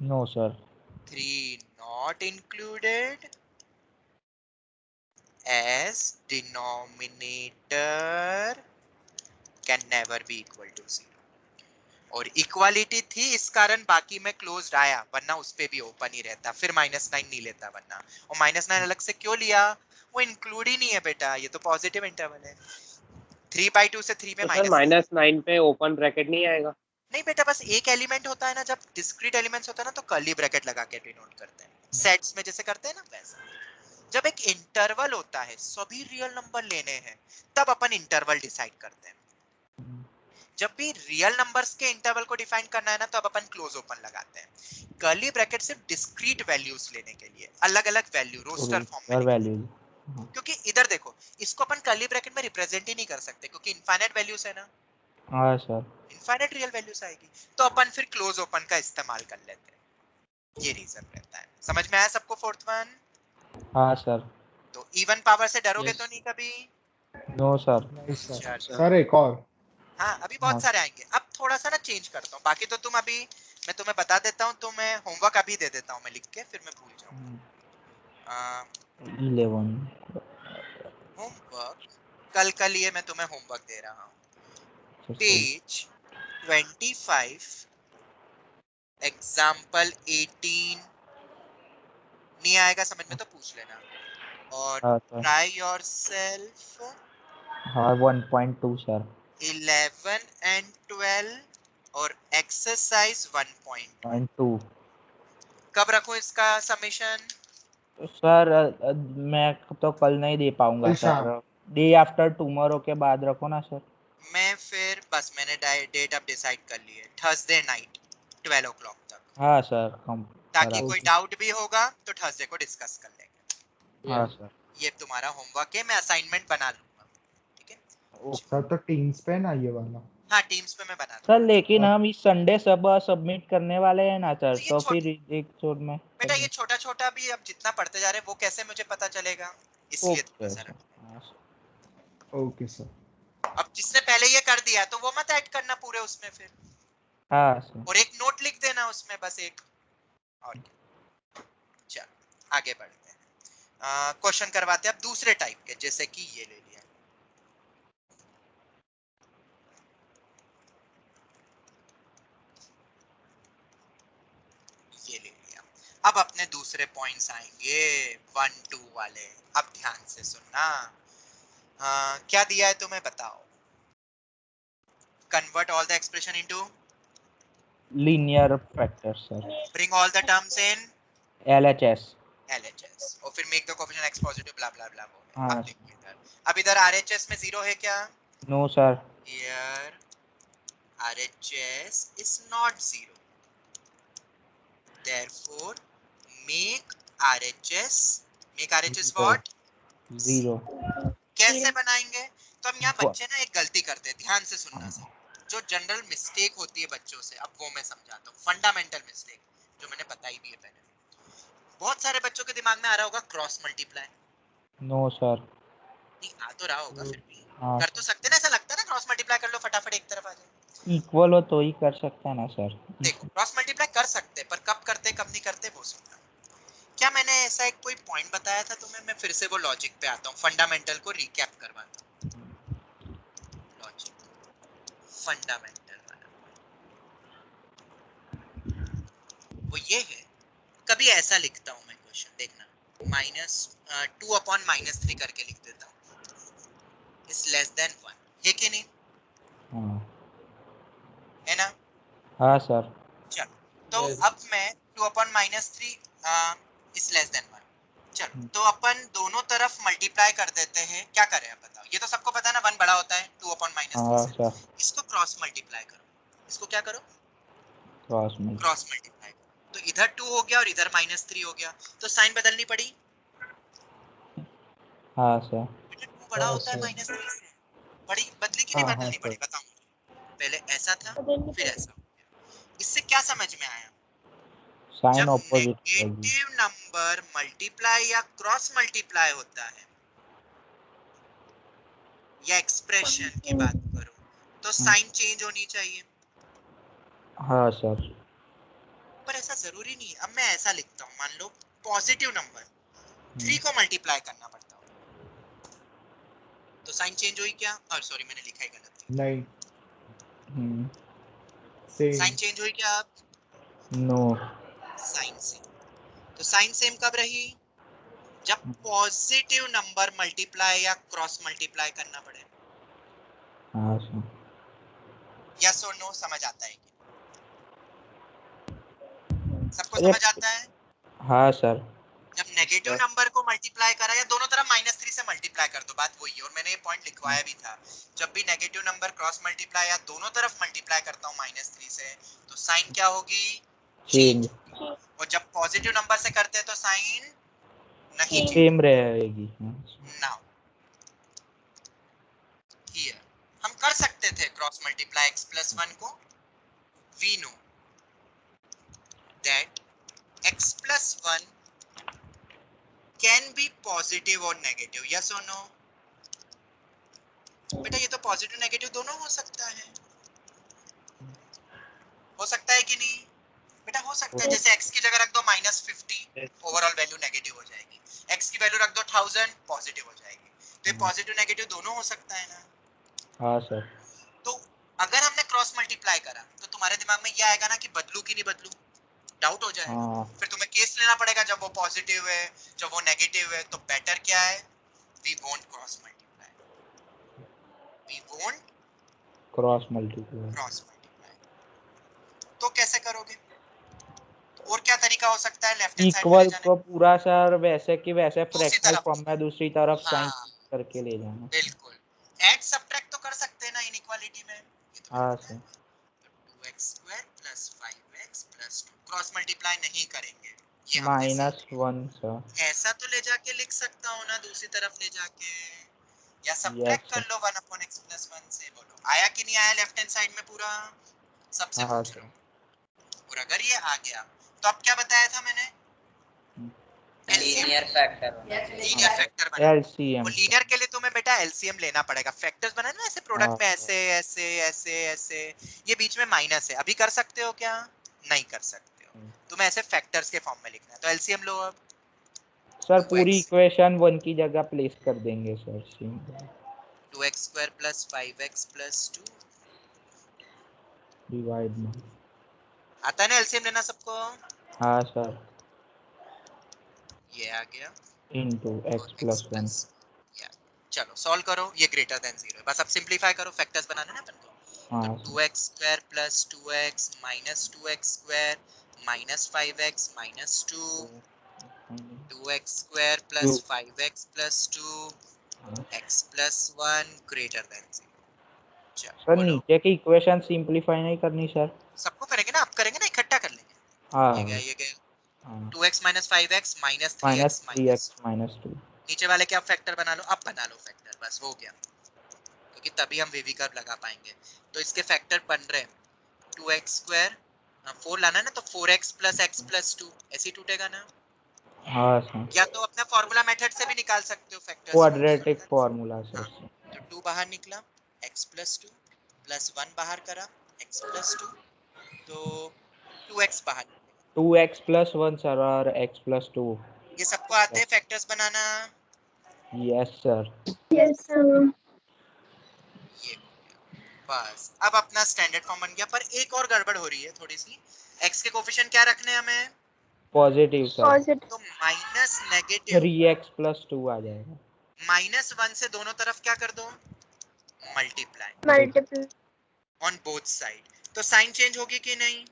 No sir. 3 not included as denominator can never be equal to 0, और इक्वालिटी थी इस कारण बाकी में क्लोज्ड आया, वरना उस पे भी ओपन ही रहता, फिर -9 नहीं लेता वरना। और -9 अलग से क्यों लिया? वो इंक्लूड ही नहीं है बेटा, ये तो पॉजिटिव इंटरवल है। 3/2 से 3 में तो सर -9 पे ओपन ब्रैकेट नहीं आएगा? नहीं बेटा, बस एक एलिमेंट होता है ना, जब डिस्क्रीट एलिमेंट्स होता है ना तो कर्ली ब्रैकेट लगा के डिनोट करते हैं, सेट्स में जैसे करते हैं ना वैसा। जब एक इंटरवल होता है, सभी रियल नंबर लेने हैं, तब अपन इंटरवल डिसाइड करते हैं। जब भी रियल नंबर्स के इंटरवल को डिफाइन करना है ना, तो अब अपन क्लोज ओपन लगाते हैं। कर्ली ब्रैकेट सिर्फ डिस्क्रीट वैल्यूज लेने के लिए, अलग अलग वैल्यू रोस्टर फॉर्म में, वैल्यू। क्योंकि इधर देखो, इसको अपन कर्ली ब्रैकेट में रिप्रेजेंट ही नहीं कर सकते, क्योंकि इनफाइनाइट वैल्यूज है ना, हाँ सर। इनफाइनाइट रियल वैल्यूज आएगी, तो अपन फिर क्लोज ओपन का इस्तेमाल कर लेते हैं। ये रीजन रहता है। समझ में आया सबको फोर्थ वन? हाँ सर। तो इवन पावर से डरोगे Yes. तो नहीं कभी? No sir. नहीं सर। चलो। सर एक और। हाँ अभी बहुत हाँ। सारे आएंगे। अब थोड़ा सा ना चेंज करता हूँ, बाकी तो तुम अभी, मैं तुम्हें बता देता हूँ, तो मैं होमवर्क अभी दे देता हूँ मैं लिख के, फिर मैं भूल जाऊंगा। 11 होमवर्क कल लिए मैं तुम्हें होमवर्क दे रहा हूँ। पेज 25 एग्जाम्पल 18, नहीं आएगा समझ में तो पूछ लेना। और हाँ सर। ट्राई योरसेल्फ हाँ 1.2 सर। 11 and 12 और एक्सरसाइज 1.2। 1.2 कब रखूं इसका समीशन? सर मैं तो कल नहीं दे पाऊंगा कल सर। शाम। डे आफ्टर टुमारो के बाद रखो ना सर। मैं फिर बस मैंने डेट अब डिसाइड कर ली है, थर्सडे नाइट 12 o'clock तक, हाँ सर हम ताकि बराबर। कोई डाउट भी होगा तो थर्सडे को डिस्कस कर लेंगे। हाँ सर। ये तुम्हारा होमवर्क है, मैं असाइनमेंट बना लूंगा, ठीक है? सर तो टीम्स पे ना ये वाला। हाँ टीम्स पे मैं बना सर दूंगा। लेकिन हम इस संडे सब सबमिट करने वाले हैं ना सर, तो ये तो फिर एक छोड़ में बेटा ये छोटा छोटा भी अब जितना पढ़ते जा रहे हैं वो कैसे मुझे पता चलेगा, इसलिए थोड़ा ओके सा सर। रखना। Okay sir. अब जिसने पहले ये कर दिया तो वो मत ऐड करना पूरे उसमें फिर, हाँ सर। और एक नोट लिख देना उसमें बस एक, और क्या। चलो आगे बढ़ते हैं। क्वेश्चन करवाते हैं अब दूसरे टाइप के, जैसे कि ये ले लिया, ये ले लिया। अब अपने दूसरे पॉइंट्स आएंगे 1 2 वाले। अब ध्यान से सुनना। क्या दिया है तुम्हें बताओ? Convert all the expression into linear factor sir, Bring all the terms in LHS। LHS और फिर make the coefficient x positive blah blah blah वो है। हाँ अब देखिए इधर, अब इधर RHS में 0 है क्या? No sir. Here RHS is not 0, therefore make RHS what? 0। कैसे बनाएंगे? तो हम यहाँ बच्चे ना एक गलती करते हैं, ध्यान से सुनना सर। जो जनरल मिस्टेक होती है बच्चों से, अब वो मैं समझाता हूँ, फंडामेंटल मिस्टेक जो मैंने बताई भी है पहले। बहुत सारे बच्चों के दिमाग में आ रहा होगा क्रॉस मल्टीप्लाई। No sir. नहीं आ तो रहा होगा, फिर भी हाँ, कर तो सकते ना, ऐसा लगता है ना क्रॉस मल्टीप्लाई कर लो फटाफट एक तरफ आ जाए। इक्वल हो तो ही कर सकते हैं ना सर। देखो क्रॉस मल्टीप्लाई कर सकते हैं, पर कब करते कब नहीं करते वो सुनना। क्या मैंने ऐसा एक कोई पॉइंट बताया था तुम्हें? मैं फिर से वो लॉजिक पे आता हूँ, फंडामेंटल को रिकैप करवाता हूँ। लॉजिक फंडामेंटल वाला वो ये है, कभी ऐसा लिखता हूँ मैं क्वेश्चन, देखना, -2/-3 करके लिख देता हूँ, इज लेस देन 1, ये कि नहीं? हाँ है ना? हाँ सर। चलो तो अब मैं 2/-3 इज लेस देन 1, चलो तो अपन दोनों तरफ मल्टीप्लाई कर देते हैं। क्या करें अब बताओ? ये तो सबको पता है ना 1 बड़ा होता है 2/-3 हाँ से। सर। इसको क्रॉस मल्टीप्लाई करो, इसको क्या करो? क्रॉस में। क्रॉस मल्टीप्लाई करो, तो इधर 2 हो गया और इधर -3 हो गया, तो साइन बदलनी पड़ी। हाँ सर। बेटा 2 बड़ा होता है -3 से, बड़ी बदली कि नहीं हाँ बदलनी पड़ी? सर। बताओ मुझे। पहले ऐसा था फिर ऐसा हो गया। इससे क्या समझ में आया? साइन जब ऑपोजिट होगी। नेगेटिव नंबर मल्टीप्लाई या क्रॉस मल्टीप्लाई होता है, या एक्सप्रेशन की बात करो, तो साइन चेंज होनी चाहिए। हाँ सर। पर ऐसा जरूरी नहीं है। अब मैं ऐसा लिखता हूँ, मान लो पॉजिटिव नंबर 3 को मल्टीप्लाई करना पड़ता हो, तो साइन चेंज हुई क्या? और सॉरी मैंने लिखा ही गलत, नहीं सेम साइन चेंज हुई क्या? अब नो। साइन सेम, तो साइन सेम कब रही? जब पॉजिटिव नंबर मल्टीप्लाई या क्रॉस मल्टीप्लाई करना पड़े। हाँ सर। यस और नो समझ आता है? सबको अरे समझ आता है? हाँ सर। जब नेगेटिव नंबर को मल्टीप्लाई करा या दोनों तरफ -3 से मल्टीप्लाई कर दो, बात वही है। और मैंने ये पॉइंट लिखवाया भी था, जब भी नेगेटिव नंबर क्रॉस मल्टीप्लाई या दोनों तरफ मल्टीप्लाई करता हूँ -3 से, तो साइन क्या होगी? चेंज। और जब पॉजिटिव नंबर से करते हैं तो साइन नहीं चेंज। सेम रहेगी। नाउ हियर हम कर सकते थे क्रॉस मल्टीप्लाई x+1 को। We know that x+1 can be positive और नेगेटिव, यस और नो? बेटा ये तो पॉजिटिव नेगेटिव दोनों हो सकता है, हो सकता है कि नहीं? बेटा हो सकता है। जैसे x की जगह रख दो -50, ओवरऑल वैल्यू नेगेटिव हो जाएगी। x की वैल्यू रख दो 1000, पॉजिटिव हो जाएगी। तो ये पॉजिटिव नेगेटिव दोनों हो सकता है ना? हाँ सर। तो अगर हमने क्रॉस मल्टीप्लाई करा तो तुम्हारे दिमाग में ये आएगा ना कि बदलू कि नहीं बदलू, डाउट हो जाएगा। हाँ फिर तुम्हें केस लेना पड़ेगा, जब वो पॉजिटिव है जब वो नेगेटिव है, तो बेटर क्या है? We won't cross multiply, we won't cross multiply. Cross multiply. तो कैसे करोगे? और क्या तरीका हो सकता है लेफ्ट हैंड साइड में ले इक्वल जाने? को पूरा सर वैसे की वैसे दूसरी फ्रैक्शनल तरफ, फॉर्म में दूसरी तरफ साइन हाँ करके ले जाना। बिल्कुल, ऐड सब्ट्रैक्ट तो कर सकते हैं ना इनइक्वालिटी में, ये तो हाँ मैंने सर। बताया। 2x² + 5x + 2 क्रॉस मल्टीप्लाई नहीं करेंगे, ये हमने सीख लिया। -1 सर। ऐसा तो ले जाके लिख सकता हूँ ना दूसरी तरफ ले जाके, या सब्ट्रैक्ट यस कर सर। लो 1/x+1 से। बोलो आया कि नहीं आया लेफ्ट हैंड साइड में पूरा? सबसे हाँ पूछ रहा सर। हूँ। और अगर ये आ गया तो अब क्या बताया था मैंने? Linear factor. लीनियर फैक्टर बना। एलसीएम। और लीनियर के लिए तुम्हें बेटा एलसीएम लेना पड़ेगा। फैक्टर्स बनाए ना ऐसे प्रोडक्ट हाँ में, ऐसे ऐसे ऐसे ऐसे, ये बीच में माइनस है, अभी कर सकते हो क्या? नहीं कर सकते हो। तुम्हें ऐसे फैक्टर्स के फॉर्म में लिखना है, तो एलसीएम लो। अब सर पूरी 2x इक्वेशन 1 की जगह प्लेस कर देंगे सर। 2x² + 5x + 2 डिवाइड में। आता है ना एलसीएम लेना सबको? हाँ सर। ये आ गया इनटू x और x + 1। या चलो सॉल्व करो, ये ग्रेटर देन 0 है। बस अब सिंपलीफाई करो, फैक्टर्स बनाने ना अपन को। हाँ तो 2x square plus 2x minus 2x square minus 5x minus 2 2x square plus 5x plus 2 x plus 1 greater than 0। चलो सर बोलो, नीचे की इक्वेशन सिंपलीफाई नहीं करनी सर? सबको करेंगे ना, आप करेंगे ना, इकट्ठा कर लेंगे। हाँ ये गया हाँ 2x minus 5x minus 3x minus minus 3x minus 2। नीचे वाले के आप फैक्टर बना लो, अब बना लो फैक्टर, बस हो गया, क्योंकि तभी हम वेवी कर्व लगा पाएंगे। तो इसके फैक्टर बन रहे हैं 2x स्क्वायर 4 लाना है ना, तो 4x प्लस x प्लस 2 ऐसे ही टूटेगा ना, हाँ सर या तो अपना फार्मूला मेथड से भी निकाल सकते हो फैक्टर्स। क्वाड्रेटिक फार्मूला हाँ, सर। तो 2 बाहर निकला, x प्लस 2 प्लस 1 बाहर करा x प्लस 2, तो 2x बाहर निकलेगा। 2x प्लस 1 सर और x प्लस 2। ये सबको आते हैं फैक्टर्स बनाना? Yes sir. Yes sir. ये हो गया, बस अब अपना स्टैंडर्ड फॉर्म बन गया। पर एक और गड़बड़ हो रही है थोड़ी सी, x के कोफिशिएंट क्या रखने हैं हमें? Positive sir. पॉजिटिव। तो माइनस नेगेटिव 3x प्लस 2 आ जाएगा। -1 से दोनों तरफ क्या कर दो? Multiply multiply. On both side. तो साइन चेंज होगी कि नहीं?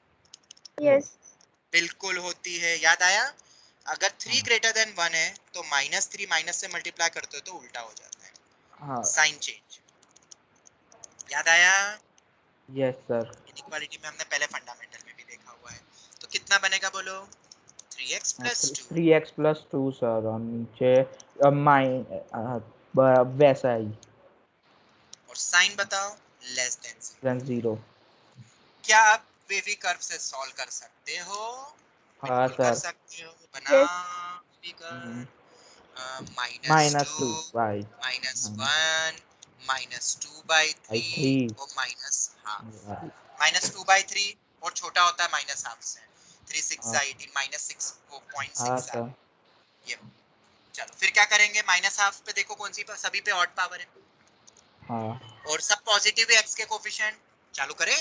यस। बिल्कुल होती है। याद आया? अगर 3 ग्रेटर देन 1 है तो -3 माइनस से मल्टीप्लाई करते हो तो उल्टा हो जाता है, हाँ साइन चेंज। याद आया? Yes sir. इनइक्वालिटी में हमने पहले फंडामेंटल में भी देखा हुआ है। तो कितना बनेगा बोलो? 3x plus 2 3x plus 2 sir, और नीचे वैसा ही और साइन बताओ लेस देन 0। 0। क्या आप वेवी कर्व से सॉल्व कर सकते हो? हाँ बिल्कुल कर सर। सकते हो। बना Yes. वेवी कर्व -2 -2 बाई -1 -2/3 3 और -2/3 और छोटा होता है -1/2 से। 3 6 18 हाँ -6 सर। ये। चलो फिर क्या करेंगे? -1/2 पे देखो कौन सी सभी पे ऑड पावर है हाँ और सब पॉजिटिव है x के कोफिशिएंट। चालू करें?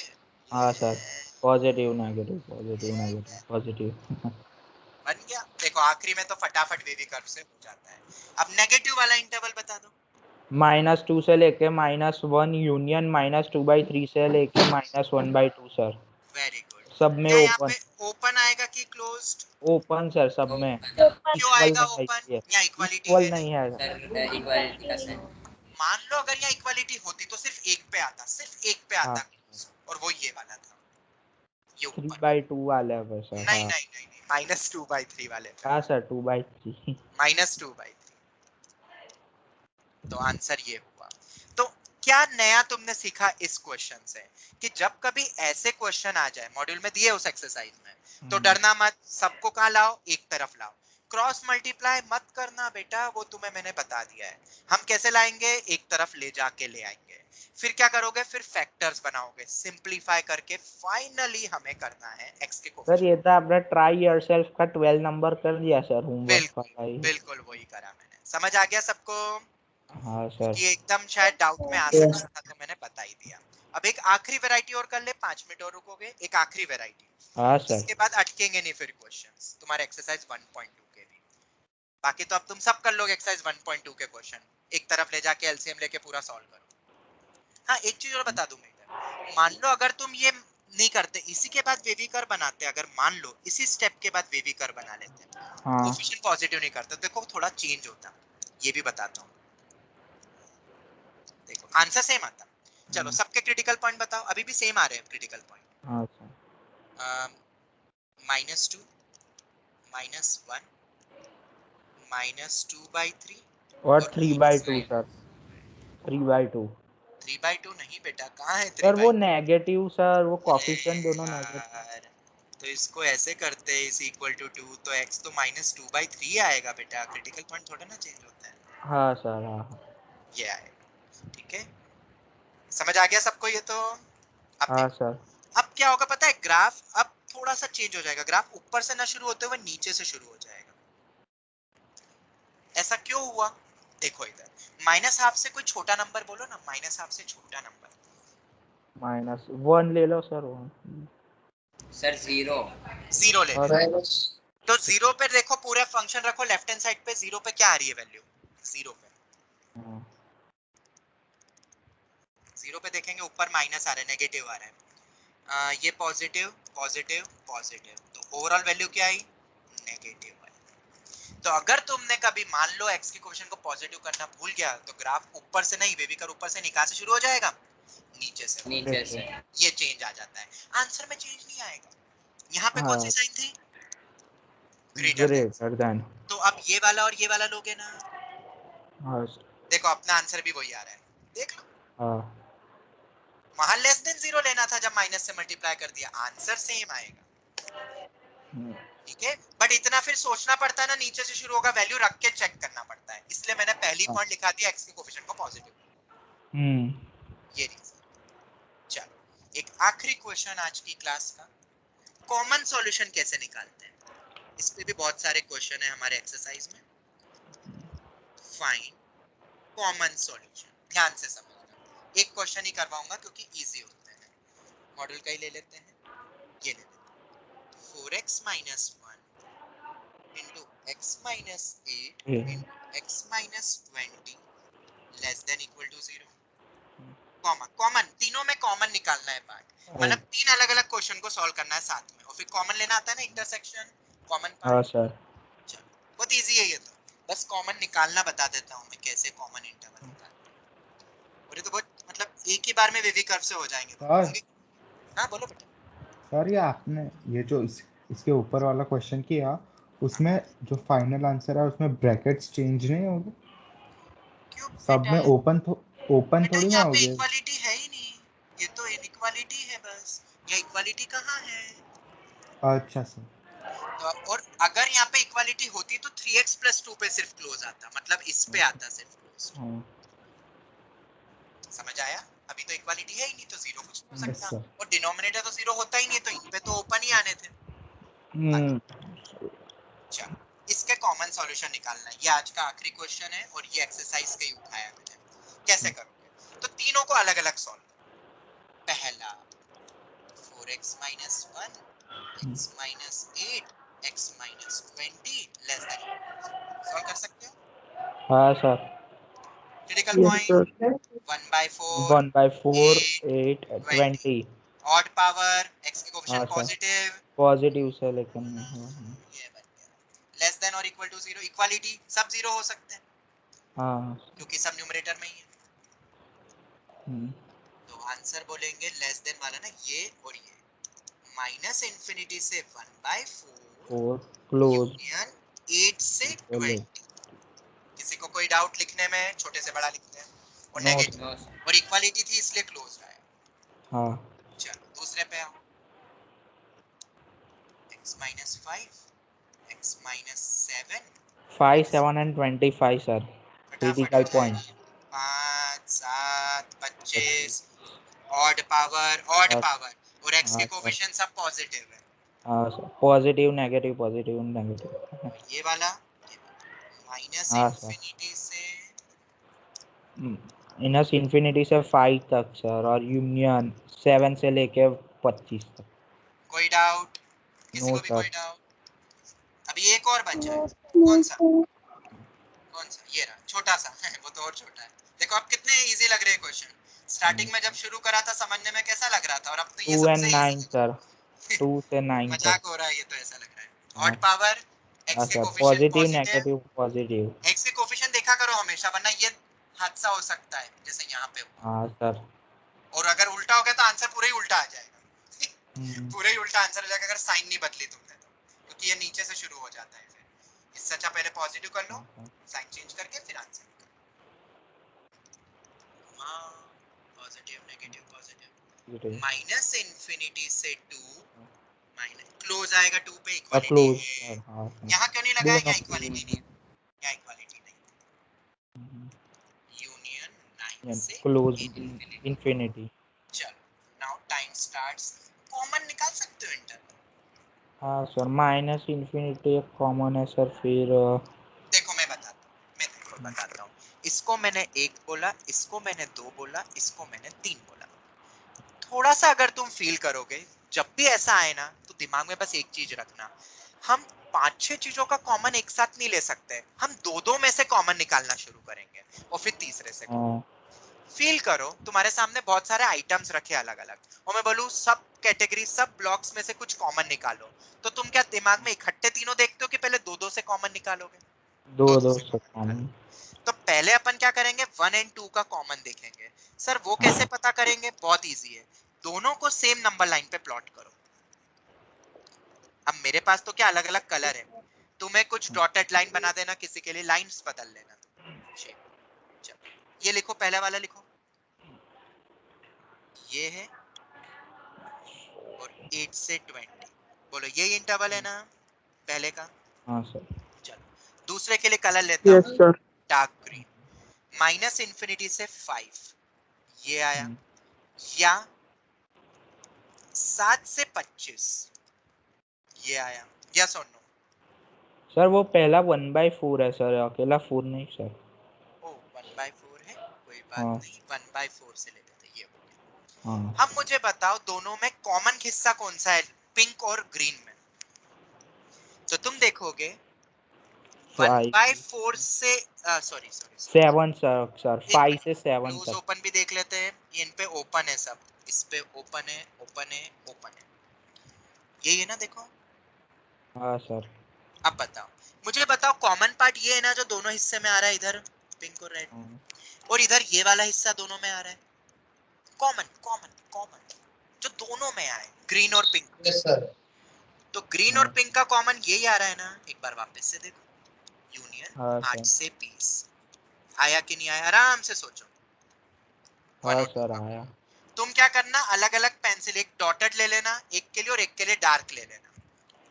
हाँ sir. Positive negative positive negative positive. बन गया। देखो आखिरी में तो फटाफट वेवी कर्व से हो जाता है। अब नेगेटिव वाला इंटरवल बता दो। -2 से लेके -1 यूनियन -2/3 से लेके -1/2 सर। Very good. सब में क्या यहाँ ओपन। पे ओपन आएगा कि क्लोज्ड? ओपन सर सब में। क्यों इक्वल आएगा नहीं ओपन? है, यहाँ इक्वालिटी इक्वल है नहीं नहीं। है। मान लो अगर यहाँ इक्वालिटी होती तो सिर्फ एक पे आता, सिर्फ एक पे आता हाँ close, और वो ये वाला था, ये ऊपर। 3/2 वाला है सर। नहीं हाँ नहीं नहीं नहीं -2/3 वाले पे। हाँ सर 2/3। -2/3। तो आंसर ये हुआ। तो क्या नया तुमने सीखा इस क्वेश्चन से कि जब कभी ऐसे क्वेश्चन आ जाए मॉड्यूल में दिए उस एक्सरसाइज में, तो डरना मत, सबको कहां लाओ? एक तरफ लाओ। क्रॉस मल्टीप्लाई मत करना बेटा, वो तुम्हें मैंने बता दिया है। हम कैसे लाएंगे? एक तरफ ले जाके ले आएंगे। फिर क्या करोगे? फिर फैक्टर्स बनाओगे, सिंपलीफाई करके फाइनली हमें करना है x के सर कोफिशिएंट। ये तो आपने ट्राई योरसेल्फ का 12 नंबर कर दिया सर होमवर्क बिल्कुल वाला ही। बिल्कुल वही करा मैंने। समझ आ गया सबको? हाँ सर। कि एकदम शायद डाउट में आ सकता था तो मैंने बता ही दिया। अब एक आखिरी वैरायटी और कर ले, 5 मिनट और रुकोगे। एक आखिरी वैरायटी, हाँ सर। इसके बाद अटकेंगे नहीं फिर क्वेश्चंस तुम्हारे एक्सरसाइज 1.2 के भी। बाकी तो अब तुम सब कर लोगे एक्सरसाइज 1.2 के क्वेश्चन, एक तरफ ले जाके एलसीएम लेके पूरा सॉल्व करो। हाँ एक चीज और बता दूं मैं इधर, मान लो अगर तुम ये नहीं करते, इसी के बाद वेवी कर्व बनाते, अगर मान लो इसी स्टेप के बाद वेवी कर्व बना लेते, हाँ कोफिशिएंट पॉजिटिव नहीं करते, देखो थोड़ा चेंज होता। ये भी बताता हूँ। देखो आंसर सेम आता। चलो सबके क्रिटिकल पॉइंट बताओ। अभी भी सेम आ रहे हैं क्रिटिकल पॉइंट। हाँ सर। -2 -1 -2/3 और और 3/2 सर। 3/2 3/2 नहीं बेटा, कहाँ है सर वो 3/2? नेगेटिव सर, वो अरे कोफिशिएंट दोनों नेगेटिव। यार, तो इसको ऐसे करते हैं इज इक्वल टू 2, तो x तो -2/3 आएगा बेटा। क्रिटिकल पॉइंट थोड़ा ना चेंज होता है। हाँ सर। हाँ ये आएगा। ठीक है, समझ आ गया सबको ये? तो अब हाँ देखो, सर। अब क्या होगा पता है? ग्राफ अब थोड़ा सा चेंज हो जाएगा। ग्राफ ऊपर से ना शुरू होते हुए नीचे से शुरू हो जाएगा। ऐसा क्यों हुआ? देखो इधर -1/2 से कोई छोटा नंबर बोलो ना, -1/2 से छोटा नंबर। -1 ले लो सर। 1 सर 0 ले लो। तो 0 पे देखो, पूरे फंक्शन रखो लेफ्ट हैंड साइड पे। 0 पे क्या आ रही है वैल्यू? 0 पे जीरो पे देखेंगे ऊपर माइनस आ रहा है, नेगेटिव आ रहा है, ये पॉजिटिव पॉजिटिव पॉजिटिव, तो ओवरऑल वैल्यू क्या आई, नेगेटिव आई। तो अगर तुमने कभी मान लो x के कोएफिशिएंट को पॉजिटिव करना भूल गया तो ग्राफ ऊपर से नहीं बेबी कर ऊपर से निकाल से शुरू हो जाएगा, नीचे से, नीचे से ये चेंज आ जाता है, आंसर में चेंज नहीं आएगा। यहाँ पे कौन सी हाँ साइन थी, ग्रेटर देन। Greater than. तो अब ये वाला और ये वाला लोगे ना, हाँ देखो अपना आंसर भी वही आ रहा है, देख लो हाँ वहां लेस देन जीरो लेना था, जब माइनस से मल्टीप्लाई कर दिया आंसर सेम आएगा, ठीक है। बट इतना फिर सोचना पड़ता है ना, नीचे से शुरू होगा, वैल्यू रख के चेक करना पड़ता है, इसलिए मैंने पहली हाँ। पॉइंट लिखा दिया x के कोएफिशिएंट को पॉजिटिव, ये रीजन। चलो एक आखिरी क्वेश्चन आज की क्लास का, कॉमन सॉल्यूशन कैसे निकालते हैं, इस पे भी बहुत सारे क्वेश्चन है हमारे एक्सरसाइज में। फाइंड कॉमन सॉल्यूशन, ध्यान से समझना, एक क्वेश्चन ही करवाऊंगा क्योंकि इजी होते हैं, मॉडल का ही ले लेते हैं, ये ले लेते हैं 4x minus 1 into x minus 8 into x minus 20 less than equal to 0, common, तीनों में कॉमन निकालना है पार्ट, मतलब तीन अलग अलग क्वेश्चन को सॉल्व करना है साथ में, और फिर कॉमन लेना आता है ना, इंटरसेक्शन कॉमन हाँ पार्ट। सर। चलो बहुत इजी है ये तो, बस कॉमन निकालना बता देता हूँ मैं कैसे कॉमन इंटरवल निकालते हैं, और ये तो बहुत मतलब एक ही बार में वेवी कर्व से हो जाएंगे होंगे। हाँ बोलो बेटा। सर ये आपने ये जो इसके ऊपर वाला क्वेश्चन किया उसमें जो फाइनल आंसर है उसमें ब्रैकेट्स चेंज नहीं होंगे, क्यों सब में ओपन बेटा थोड़ी ना यहाँ पे होगे। इक्वालिटी है ही नहीं, ये तो इनइक्वालिटी है बस, ये इक्वालिटी कहाँ है। अच्छा सर। तो और अगर यहाँ पे इक्वालिटी होती तो 3x plus 2 पे सिर्फ क्लोज आता, मतलब इस पे आता सिर्फ क्लोज, समझ आया। अभी तो इक्वालिटी है ही नहीं तो जीरो कुछ नहीं हो यस सकता, सर। और डिनोमिनेटर तो जीरो होता ही नहीं, तो इन पे तो ओपन ही आने थे। चलो इसके कॉमन सॉल्यूशन निकालना है, ये आज का आखिरी क्वेश्चन है और ये एक्सरसाइज का ही उठाया मैंने। कैसे करोगे, तो तीनों को अलग अलग सॉल्व करो। पहला 4x minus 1 x minus 8 x minus 20 less than solve कर सकते हो। हाँ sir. Critical Yes, point sir. 1/4 1/4 8 8 20 odd power x की हाँ कोएफिशिएंट सर, पॉजिटिव, पॉजिटिव से लेकिन ये बन गया। लेस देन और इक्वल टू 0, इक्वालिटी सब जीरो हो सकते हैं हाँ क्योंकि सब न्यूमरेटर में ही है, तो आंसर बोलेंगे लेस देन वाला ना, ये और ये माइनस इंफिनिटी से 1/4 क्लोज यूनियन 8 से 20। किसी को कोई डाउट लिखने में, छोटे से बड़ा लिखते हैं, और No, नेगेटिव नो और इक्वालिटी थी इसलिए क्लोज आया। हाँ चलो दूसरे पे आओ, x minus 5 x minus 7 5 7 and 25 sir, critical point। 5 7 25 odd power और x के कोएफिशिएंट सब पॉजिटिव है, हाँ sir, positive negative positive negative. ये वाला माइनस हाँ सर, इंफिनिटी से माइनस इंफिनिटी से 5 तक सर, और यूनियन 7 से लेके 25 तक। कोई डाउट, किसी नो को भी सर। कोई डाउट। अभी एक और बचा है, कौन सा ये रहा छोटा सा वो तो और छोटा है। देखो अब कितने इजी लग रहे हैं क्वेश्चन, स्टार्टिंग में जब शुरू करा था समझने में कैसा लग रहा था, और अब तो ये 2 and सबसे 9 इजी सर, 2 से 9 तक। मजाक हो रहा है, ये तो ऐसा लग रहा है। हाँ। ऑड पावर x के sir, coefficient positive positive, negative positive. x के कोएफिशिएंट देखा करो हमेशा, वरना ये हादसा हो सकता है जैसे यहाँ पे हुआ, हाँ सर। और अगर उल्टा हो गया तो आंसर पूरा ही उल्टा आ जाएगा पूरा ही उल्टा आंसर हो जाएगा अगर साइन नहीं बदली तुमने तो, क्योंकि ये नीचे से शुरू हो जाता है। फिर इससे अच्छा पहले पॉजिटिव कर लो, साइन चेंज करके फिर answer positive negative positive, minus infinity से 2 माइनस क्लोज आएगा 2 पे, इक्वालिटी है। यहाँ क्यों नहीं लगाया, यहाँ इक्वालिटी नहीं, यहाँ इक्वालिटी नहीं, यूनियन 9 से क्लोज इंफिनिटी। चलो नाउ टाइम स्टार्ट्स, कॉमन निकाल सकते हो इंटरवल। हाँ सर, माइनस इंफिनिटी एक कॉमन है सर, फिर देखो मैं बताता हूँ, इसको मैंने 1 बोला, इसको मैंने 2 बोला, इसको मैंने 3 बोला। थोड़ा सा अगर तुम फील करोगे जब भी ऐसा आए ना, तो दिमाग में बस एक चीज रखना, हम 5-6 चीजों का कॉमन एक साथ नहीं ले सकते, हम 2-2 में से कॉमन निकालना शुरू करेंगे और फिर तीसरे से फील करो तुम्हारे सामने बहुत सारे आइटम्स रखे अलग अलग, और मैं बोलूं सब कैटेगरी सब ब्लॉक्स में से कुछ कॉमन निकालो, तो तुम क्या दिमाग में इकट्ठे तीनों देखते हो कि पहले दो दो से कॉमन निकालोगे? दो से से कॉमन। तो पहले अपन क्या करेंगे 1 और 2 का कॉमन देखेंगे। सर वो कैसे पता करेंगे? बहुत इजी है, दोनों को सेम नंबर लाइन पे प्लॉट करो। अब मेरे पास तो क्या अलग अलग कलर है, तुम्हें कुछ डॉटेड लाइन बना देना, किसी के लिए लाइंस बदल लेना। चलो ये लिखो, पहले वाला लिखो, ये है, और 8 से 20, बोलो ये इंटरवल है ना पहले का? हाँ सर। चलो दूसरे के लिए कलर लेता यस हूँ, सर। डार्क ग्रीन, -∞ से 5 ये आया, या 7 से 25 ये आया, यस और नो? सर वो पहला 1/4 है सर, अकेला 4 नहीं सर। ओ 1/4 है, कोई बात हाँ। नहीं, 1/4 से ले लेते हैं, ये हो गया। हाँ अब मुझे बताओ दोनों में कॉमन हिस्सा कौन सा है, पिंक और ग्रीन में? तो तुम देखोगे 1/4 से सॉरी 7 सर 5 से 7 क्लोज तक। ओपन भी देख लेते हैं, इन पे ओपन है सब, इस पे ओपन है, ओपन है, ओपन है, यही है ना? देखो हाँ सर। अब बताओ, मुझे बताओ कॉमन पार्ट ये है ना जो दोनों हिस्से में आ रहा है, इधर पिंक और रेड, हाँ। और इधर ये वाला हिस्सा दोनों में आ रहा है, कॉमन कॉमन कॉमन जो दोनों में आए, ग्रीन और पिंक। Yes sir. तो ग्रीन और पिंक का कॉमन यही आ रहा है ना? एक बार वापस से देखो, यूनियन हाँ 8 सर। से 20 आया कि नहीं आया? आराम से सोचो। हाँ सर आया। तुम क्या करना, अलग अलग पेंसिल, एक डॉटेड ले लेना एक के लिए और एक के लिए डार्क ले लेना,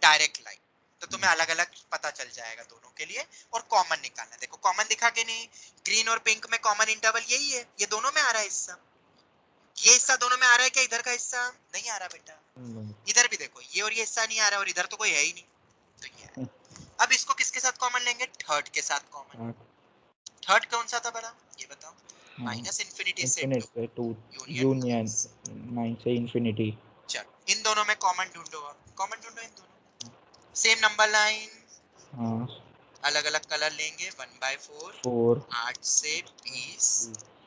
डायरेक्ट लाइन, तो तुम्हें अलग अलग पता चल जाएगा दोनों के लिए, और कॉमन निकालना। देखो कॉमन दिखा के नहीं, ग्रीन और पिंक में कॉमन इंटरवल यही है, ये दोनों में आ रहा है हिस्सा, ये हिस्सा दोनों में आ रहा है क्या? इधर का हिस्सा नहीं आ रहा बेटा, इधर भी देखो ये और ये हिस्सा नहीं आ रहा, और इधर तो कोई है ही नहीं, तो ये है। अब इसको किसके साथ कॉमन लेंगे? थर्ड के साथ कॉमन। थर्ड कौन सा था बड़ा, ये बताओ? -∞ से 2 यूनियन 9 से इंफिनिटी। चलो इन दोनों में कॉमन ढूंढो, अब कॉमन ढूंढो इन दोनों, सेम नंबर लाइन, हाँ अलग अलग कलर लेंगे, 1/4 4 8 से 20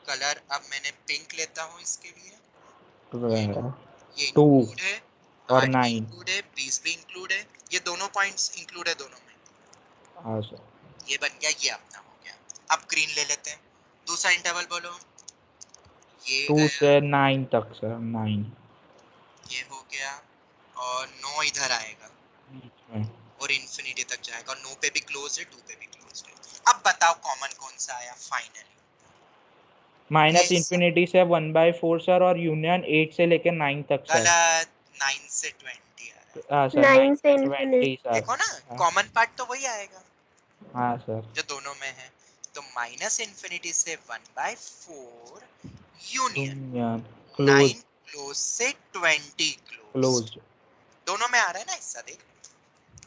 कलर। अब मैंने पिंक लेता हूँ इसके लिए, 2 इंक्लूड है, और 8 भी 9। इंक्लूड है, 20 भी इंक्लूड है, ये दोनों पॉइंट्स इंक्लूड है दोनों में, हाँ सर। ये बन गया, ये अपना हो गया। अब ग्रीन ले लेते हैं, दूसरा इंटरवल बोलो, ये 2 गया, से 9 तक सर, 9 ये हो गया, और 9 इधर आएगा बीच में। और इंफिनिटी तक जाएगा, और 9 पे भी क्लोज है, 2 पे भी क्लोज है। अब बताओ कॉमन कौन सा आया फाइनली? -∞ से 1/4 सर, और यूनियन 8 से लेके 9 तक सर। गलत, 9 से 20 आ रहा है। हाँ सर 9 से 20 सर। देखो ना कॉमन पार्ट तो वही आएगा हाँ सर। जो दोनों में है, तो -∞ से 1/4 यूनियन यूनियन 9 क्लोज से 20 क्लोज, क्लोज। दोनों में आ रहा है ना हिस्सा, देख।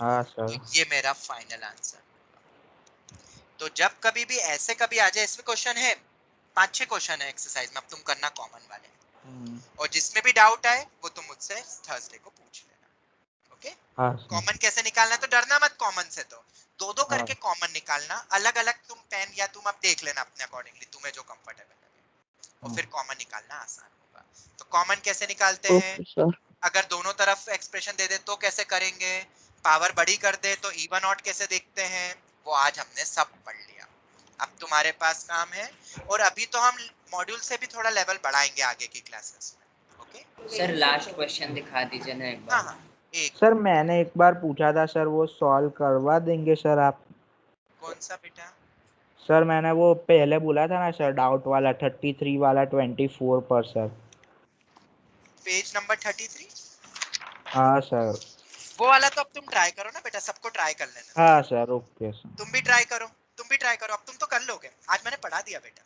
हाँ तो सर। ये मेरा फाइनल आंसर। तो जब कभी भी ऐसे कभी आ जाए, इसमें क्वेश्चन है 5-6 क्वेश्चन है एक्सरसाइज में, अब तुम करना कॉमन वाले, और जिसमें भी डाउट आए वो तुम मुझसे थर्सडे को पूछ लेना, ओके? हाँ सर। कॉमन कैसे निकालना है, तो डरना मत कॉमन से, तो दो दो हाँ। करके कॉमन निकालना, अलग अलग तुम पेन या तुम अब देख लेना अपने अकॉर्डिंगली, तुम्हें जो कंफर्टेबल लगे, और फिर कॉमन निकालना आसान होगा। तो कॉमन कैसे निकालते हैं? Okay sir. अगर दोनों तरफ एक्सप्रेशन दे दे तो कैसे करेंगे, पावर बड़ी कर दे तो इवन ऑड कैसे देखते हैं, वो आज हमने सब पढ़ लिया। अब तुम्हारे पास काम है, और अभी तो हम मॉड्यूल से भी थोड़ा लेवल बढ़ाएंगे आगे की क्लासेस में, ओके? सर लास्ट क्वेश्चन दिखा दीजिए ना एक हाँ बार। हाँ एक सर मैंने एक बार पूछा था सर, वो सॉल्व करवा देंगे सर आप? कौन सा बेटा? सर मैंने वो पहले बोला था ना सर, डाउट वाला 33 वाला 24 पर सर। Page number 33। हाँ सर। वो वाला तो अब तुम ट्राई करो ना बेटा, सबको ट्राई कर लेना। हाँ सर ओके सर। तुम भी ट्राई करो, तुम भी ट्राई करो, अब तुम तो कर लोगे, आज मैंने पढ़ा दिया बेटा।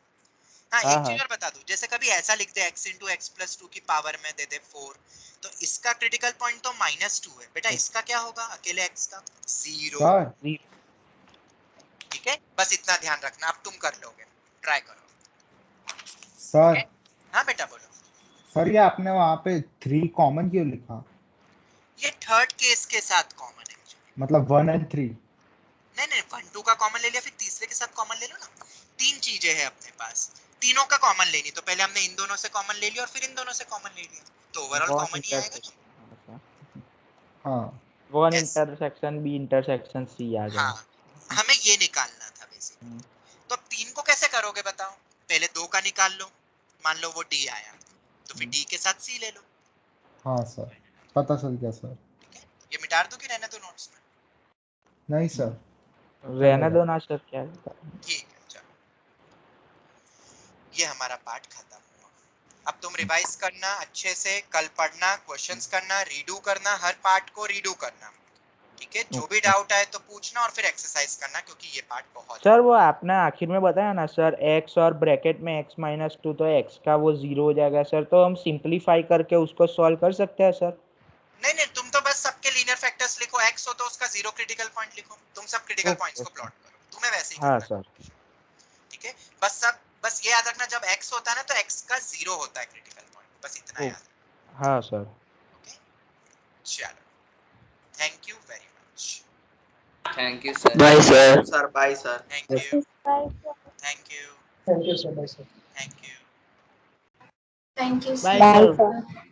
हाँ एक चीज और बता दूं, जैसे कभी ऐसा लिख दे x × x+2 की पावर में दे दे 4, तो इसका क्रिटिकल पॉइंट तो -2 है बेटा, इसका क्या होगा अकेले x का? 0। सर ठीक है, बस इतना ध्यान रखना, अब तुम कर लोगे, ट्राई करो। सर हाँ बेटा बोलो। सर ये आपने वहाँ पे 3 कॉमन क्यों लिखा? ये थर्ड केस के साथ कॉमन है, मतलब 1 और 3। नहीं 1 2 का कॉमन ले लिया, फिर तीसरे के साथ कॉमन ले लो ना। 3 चीजें हैं अपने पास, तीनों का कॉमन लेनी, तो पहले हमने इन दोनों से कॉमन ले लिया और फिर इन दोनों से कॉमन ले लिया, तो ओवरऑल वन कॉमन ही आएगा ना। हाँ one Yes. Intersection B intersection C आ जाए। हाँ, हमें ये निकालना था बेसिकली। तो अब 3 को कैसे करोगे बताओ? पहले 2 का निकाल लो, मान लो वो D आया, तो फिर D के साथ C ले लो। हाँ सर, पता चल गया सर। ये मिटा दो कि रहने दो नोट्स में? नहीं सर, रहने दो ना सर, क्या ठीक है, चलो ये हमारा पार्ट खत्म हुआ। अब तुम रिवाइज करना अच्छे से, कल पढ़ना, क्वेश्चंस करना, रीडू करना, हर पार्ट को रीडू करना, ठीक है? जो भी डाउट आए तो पूछना और फिर एक्सरसाइज करना, क्योंकि ये पार्ट बहुत सर वो आपने आखिर में बताया ना सर, x और ब्रैकेट में x-2, तो x का वो 0 हो जाएगा सर, तो हम सिंपलीफाई करके उसको सॉल्व कर सकते हैं सर। नहीं, तुम तो बस सबके लीनियर फैक्टर्स लिखो, x हो तो उसका 0 क्रिटिकल पॉइंट लिखो, तुम सब क्रिटिकल पॉइंट्स को प्लॉट करो, तुम्हें वैसे ही हाँ करना है, सर। ठीक है? बस ये याद रखना, जब x होता है ना तो x का 0 होता है क्रिटिकल पॉइंट, बस इतना याद रखना। हाँ सर। ओके, चलो, thank you very much. Thank you sir. Bye sir. Sir bye sir. Thank you, thank you, thank you sir, bye sir. Thank you. Thank you, sir. Bye Bye, sir. sir.